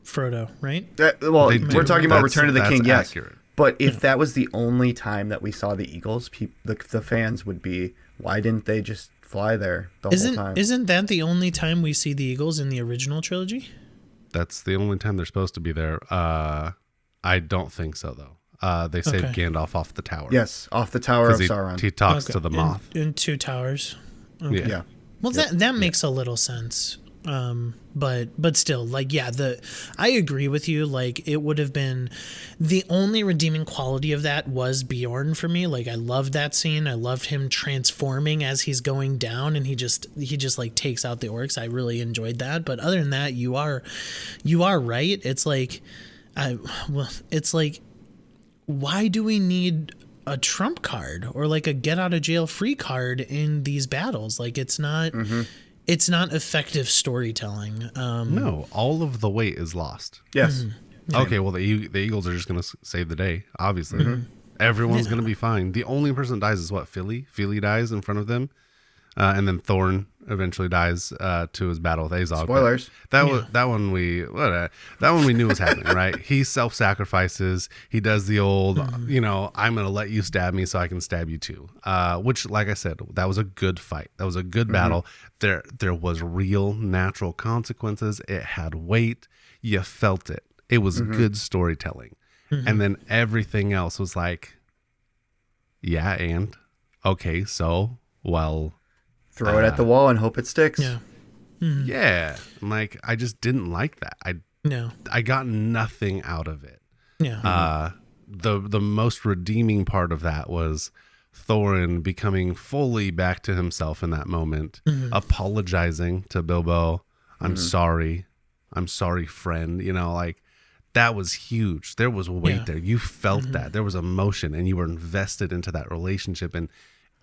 Frodo, right? We're talking about Return of the King, yes. Accurate. But if that was the only time that we saw the eagles, the fans would be, why didn't they just fly there the whole time? Isn't that the only time we see the eagles in the original trilogy? That's the only time they're supposed to be there. I don't think so, though. They saved Gandalf off the tower. Yes, off the Tower of Sauron. He talks to the moth. In Two Towers. Okay. Yeah. Well, that makes a little sense. But still, like, I agree with you. Like, it would have been the only redeeming quality of that was Bjorn for me. Like, I loved that scene. I loved him transforming as he's going down, and he just like takes out the orcs. I really enjoyed that. But other than that, you are right. It's like, why do we need a trump card or like a get out of jail free card in these battles? Like, it's not effective storytelling. No, all of the weight is lost. Yes. Mm-hmm. Okay, well, the Eagles are just going to save the day, obviously. Everyone's going to be fine. The only person that dies is what? Philly? Philly dies in front of them. And then Thorn eventually dies to his battle with Azog. Spoilers. That one we knew was happening, right? He self-sacrifices. He does the old, I'm going to let you stab me so I can stab you too. Which, like I said, that was a good fight. That was a good battle. There was real natural consequences. It had weight. You felt it. It was good storytelling. And then everything else was like, yeah, and okay, so, well, throw it at the wall and hope it sticks. Yeah. Yeah. Like, I just didn't like that. I got nothing out of it. Yeah. The most redeeming part of that was Thorin becoming fully back to himself in that moment, apologizing to Bilbo. I'm sorry, friend. Like, that was huge. There was weight there. You felt that. There was emotion, and you were invested into that relationship, and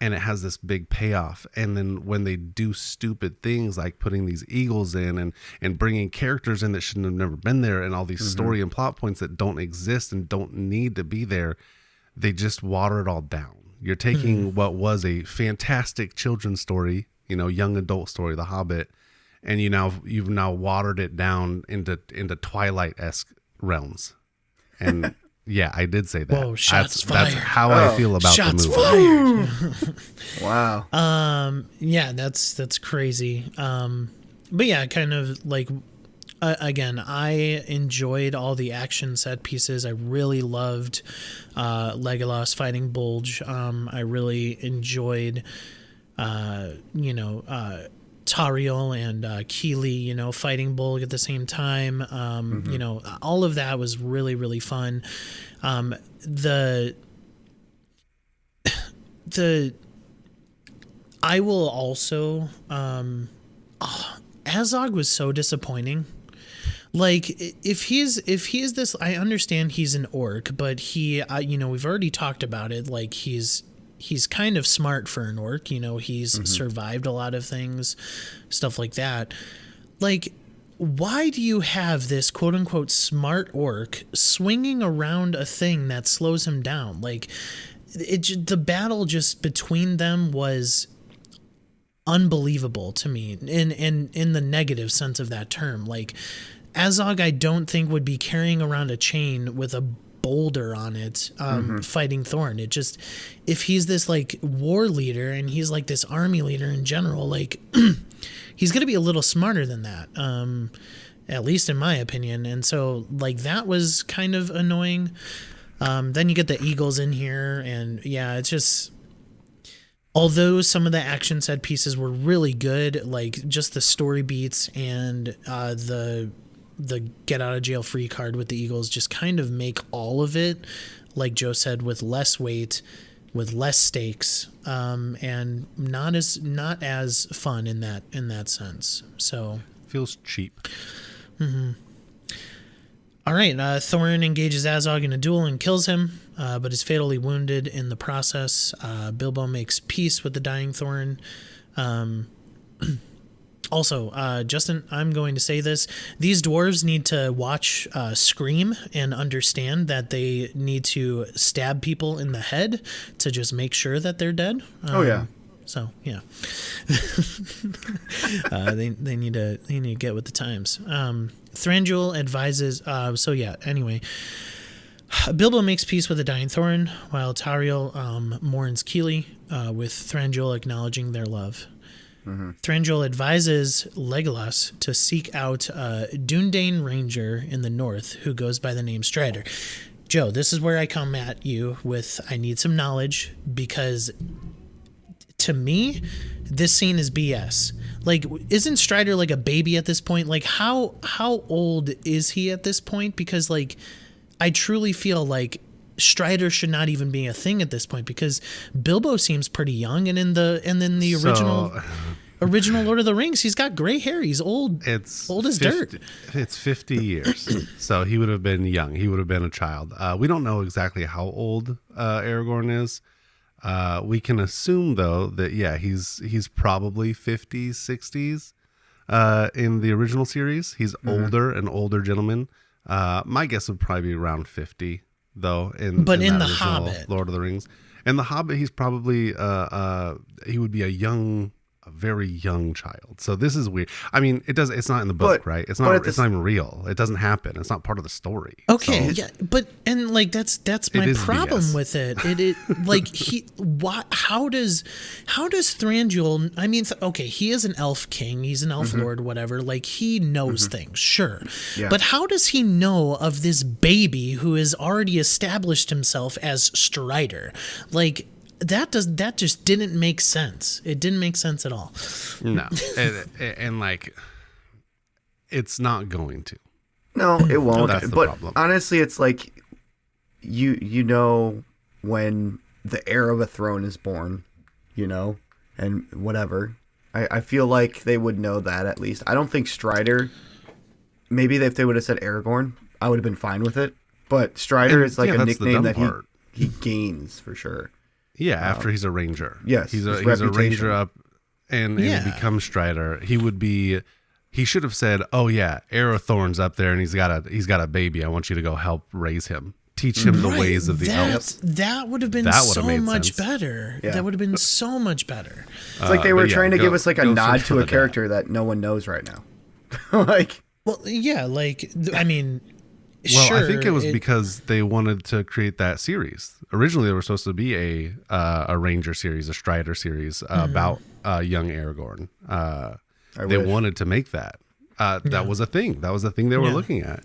it has this big payoff. And then when they do stupid things like putting these eagles in and bringing characters in that shouldn't have never been there, and all these story and plot points that don't exist and don't need to be there, they just water it all down. You're taking what was a fantastic children's story, young adult story, The Hobbit, and you've now watered it down into Twilight-esque realms. And yeah, I did say that. Whoa, shots fired. That's how I feel about shots the movie. Wow. Yeah, that's crazy. But yeah, kind of like, again, I enjoyed all the action set pieces. I really loved Legolas fighting Bulge. I really enjoyed, Tariel and Keely, fighting Bulg at the same time. All of that was really, really fun. I will also, Azog was so disappointing. Like, if he is this, I understand he's an orc, but he, we've already talked about it. Like, he's kind of smart for an orc, he's survived a lot of things, stuff like that. Like, why do you have this quote unquote smart orc swinging around a thing that slows him down? Like, the battle just between them was unbelievable to me in the negative sense of that term. Like, Azog, I don't think would be carrying around a chain with a boulder on it, fighting Thorn. It just, if he's this like war leader and he's like this army leader in general, like he's gonna be a little smarter than that, at least in my opinion. And so, like, that was kind of annoying. Then you get the eagles in here, and yeah, it's just, although some of the action set pieces were really good, like just the story beats and the get out of jail free card with the Eagles just kind of make all of it, like Joe said, with less weight, with less stakes, and not as fun in that sense. So feels cheap. All right, Thorin engages Azog in a duel and kills him, but is fatally wounded in the process. Bilbo makes peace with the dying Thorin. Also, Justin, I'm going to say this. These dwarves need to watch Scream and understand that they need to stab people in the head to just make sure that they're dead. Oh, yeah. So, yeah. They need to get with the times. Thranduil advises... anyway... Bilbo makes peace with the dying Thorin, while Tauriel mourns Keely, with Thranduil acknowledging their love. Thranduil advises Legolas to seek out a Dúnedain ranger in the north who goes by the name Strider. Joe, this is where I come at you with I need some knowledge, because to me, this scene is BS. Like, isn't Strider like a baby at this point? Like, how old is he at this point? Because, like, I truly feel like Strider should not even be a thing at this point, because Bilbo seems pretty young, and in the original Lord of the Rings, he's got gray hair. He's old. It's old as 50, dirt. It's 50 years. So he would have been young. He would have been a child. We don't know exactly how old Aragorn is. We can assume though that he's probably 50s, 60s in the original series. He's older, an older gentleman. My guess would probably be around 50 though. In the Hobbit, Lord of the Rings, and the Hobbit, he's probably he would be a very young child. So this is weird. I mean, it's not in the book, right? It's not even real. It doesn't happen. It's not part of the story. Okay, so, that's my problem BS. with it. It like how does Thranduil, I mean, okay, he is an elf king, he's an elf lord, whatever, like he knows things, sure. Yeah. But how does he know of this baby who has already established himself as Strider? Like, that just didn't make sense. It didn't make sense at all. No, and like, it's not going to. No, it won't. That's the but problem. honestly, it's like you know when the heir of a throne is born, and whatever. I feel like they would know that at least. I don't think Strider. Maybe if they would have said Aragorn, I would have been fine with it. But Strider is like a nickname that he gains for sure. Yeah, after he's a ranger. Yes, he's a reputation. ranger up, and he becomes Strider. He should have said, "Oh yeah, Arathorn's up there, and he's got a baby. I want you to go help raise him, teach him the ways of the elves." That would have been so much better. Yeah. That would have been so much better. It's like they were trying to give us like a nod to a character that no one knows right now. Like, well, yeah, like I mean. Well, sure, I think it was because they wanted to create that series. Originally, there was supposed to be a Ranger series, a Strider series about young Aragorn. They wanted to make that. That was a thing. That was a thing they were looking at.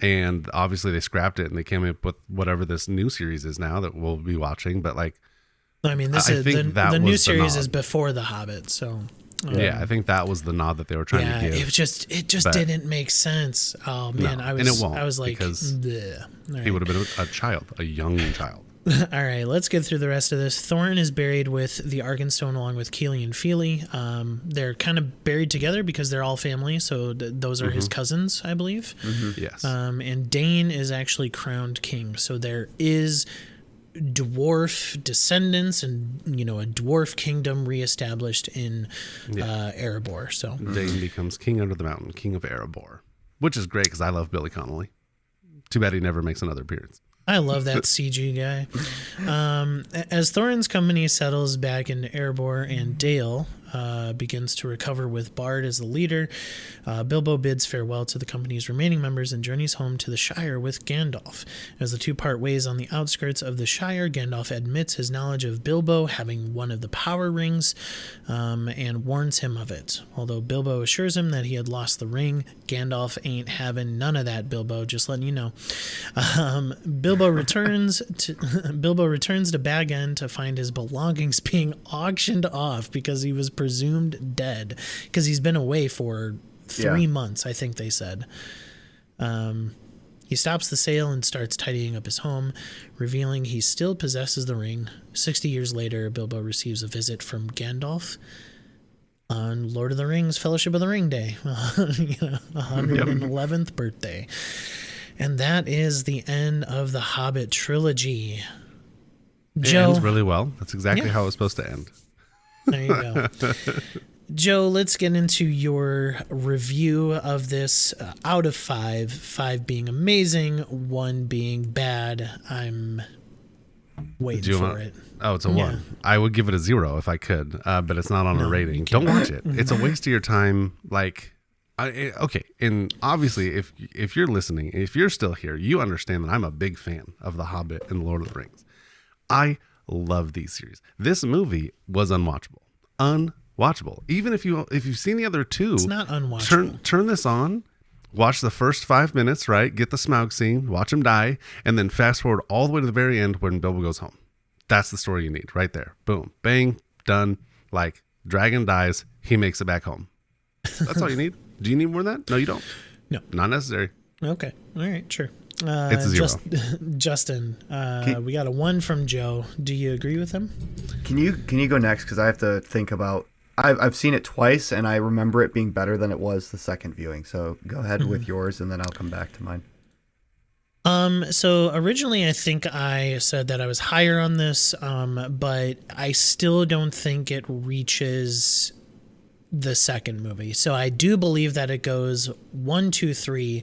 And obviously, they scrapped it and they came up with whatever this new series is now that we'll be watching. But like, I mean, the new series is before The Hobbit, so. I think that was the nod that they were trying to give. It just didn't make sense. Oh man, and it won't, I was like, because right. he would have been a child, a young child. All right, let's get through the rest of this. Thorin is buried with the Arkenstone along with Keely and Feely. They're kind of buried together because they're all family, so those are his cousins, I believe. Yes. And Dane is actually crowned king, so there is dwarf descendants and a dwarf kingdom reestablished in Erebor. So Dane becomes king under the mountain, king of Erebor, which is great because I love Billy Connolly. Too bad he never makes another appearance. I love that CG guy. As Thorin's company settles back in Erebor and Dale, begins to recover with Bard as the leader. Bilbo bids farewell to the company's remaining members and journeys home to the Shire with Gandalf. As the two part ways on the outskirts of the Shire, Gandalf admits his knowledge of Bilbo having one of the power rings and warns him of it. Although Bilbo assures him that he had lost the ring, Gandalf ain't having none of that, Bilbo, just letting you know. Bilbo returns to Bag End to find his belongings being auctioned off because he was presumed dead, because he's been away for 3 months, I think they said. He stops the sale and starts tidying up his home, revealing he still possesses the ring. 60 years later, Bilbo receives a visit from Gandalf on Lord of the Rings Fellowship of the Ring Day, 111th birthday. And that is the end of the Hobbit trilogy. It ends really well. That's exactly how it was supposed to end. There you go. Joe, let's get into your review of this out of 5. 5 being amazing, 1 being bad. I'm waiting for it. Oh, it's a 1. I would give it a 0 if I could, but it's not on a rating. Don't watch it. It's a waste of your time. Okay, and obviously, if you're listening, if you're still here, you understand that I'm a big fan of The Hobbit and Lord of the Rings. I love these series. This movie was unwatchable. Unwatchable. Even if you've seen the other two, it's not unwatchable. Turn this on, watch the first 5 minutes, right? Get the Smaug scene, watch him die, and then fast forward all the way to the very end when Bilbo goes home. That's the story you need right there. Boom, bang, done. Like, dragon dies, he makes it back home. That's all you need. Do you need more than that? No, you don't. No, not necessary. Okay, all right, sure. It's a 0. Justin, we got a 1 from Joe. Do you agree with him? Can you go next? Because I have to think about. I've seen it twice, and I remember it being better than it was the second viewing. So go ahead with yours, and then I'll come back to mine. So originally I think I said that I was higher on this, but I still don't think it reaches the second movie. So I do believe that it goes 1, 2, 3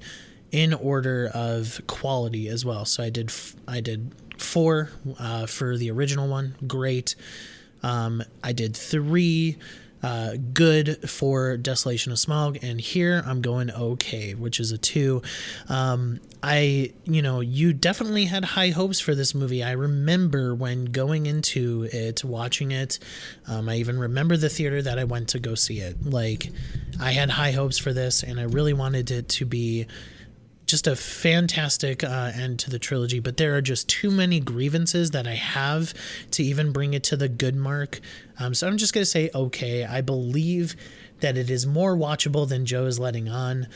in order of quality as well. So I did 4 for the original one. Great. I did 3 good for Desolation of Smaug, and here I'm going okay, which is a 2. You definitely had high hopes for this movie. I remember when going into it, watching it, I even remember the theater that I went to go see it. Like, I had high hopes for this, and I really wanted it to be just a fantastic end to the trilogy, but there are just too many grievances that I have to even bring it to the good mark. So I'm just going to say, okay, I believe that it is more watchable than Joe is letting on.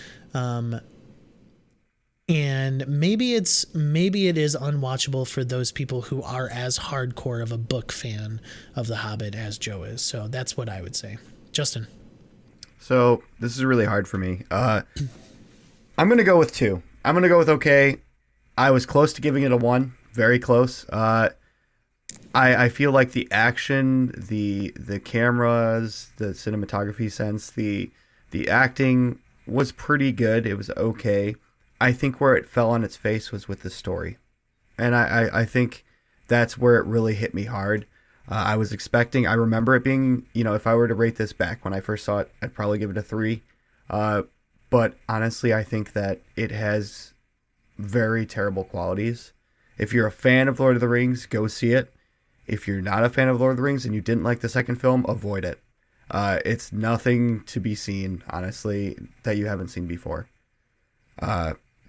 And maybe it is unwatchable for those people who are as hardcore of a book fan of The Hobbit as Joe is. So that's what I would say. Justin. So this is really hard for me. I'm going to go with 2. I'm going to go with okay. I was close to giving it a 1. Very close. I feel like the action, the cameras, the cinematography sense, the acting was pretty good. It was okay. I think where it fell on its face was with the story. And I think that's where it really hit me hard. I remember it being, if I were to rate this back when I first saw it, I'd probably give it a 3. But honestly, I think that it has very terrible qualities. If you're a fan of Lord of the Rings, go see it. If you're not a fan of Lord of the Rings and you didn't like the second film, avoid it. It's nothing to be seen, honestly, that you haven't seen before.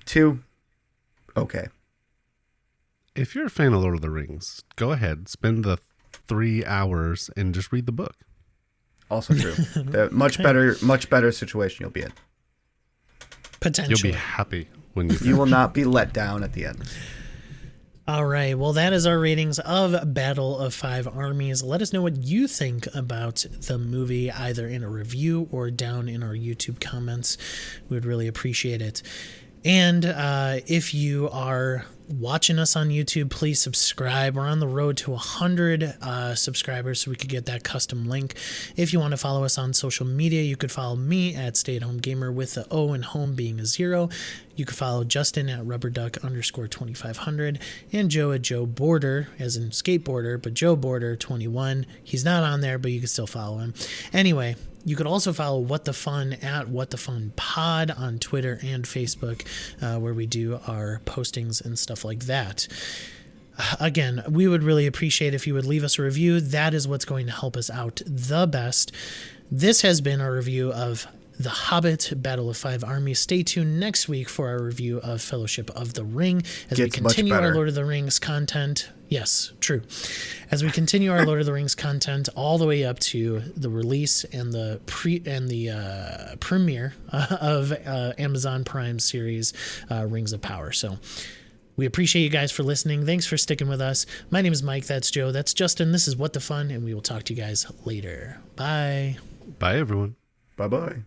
2, okay. If you're a fan of Lord of the Rings, go ahead, spend the 3 hours and just read the book. Also true. Much better situation you'll be in. Potentially. You'll be happy when you will not be let down at the end. All right. Well, that is our ratings of Battle of Five Armies. Let us know what you think about the movie, either in a review or down in our YouTube comments. We would really appreciate it. And if you are watching us on YouTube, please subscribe. We're on the road to 100 subscribers, so we could get that custom link. If you want to follow us on social media, you could follow me at StayAtHomeGamer with the O and home being a 0. You could follow Justin at rubberduck_2500 and Joe at Joe Border, as in skateboarder, but Joe Border 21. He's not on there, but you can still follow him. Anyway, you could also follow What the Fun at What the Fun Pod on Twitter and Facebook, where we do our postings and stuff like that. Again, we would really appreciate if you would leave us a review. That is what's going to help us out the best. This has been our review of The Hobbit, Battle of Five Armies. Stay tuned next week for our review of Fellowship of the Ring as we continue our Lord of the Rings content. Yes, true. As we continue our Lord of the Rings content all the way up to the release and the premiere of Amazon Prime series Rings of Power. So we appreciate you guys for listening. Thanks for sticking with us. My name is Mike. That's Joe. That's Justin. This is What the Fun, and we will talk to you guys later. Bye. Bye, everyone. Bye-bye.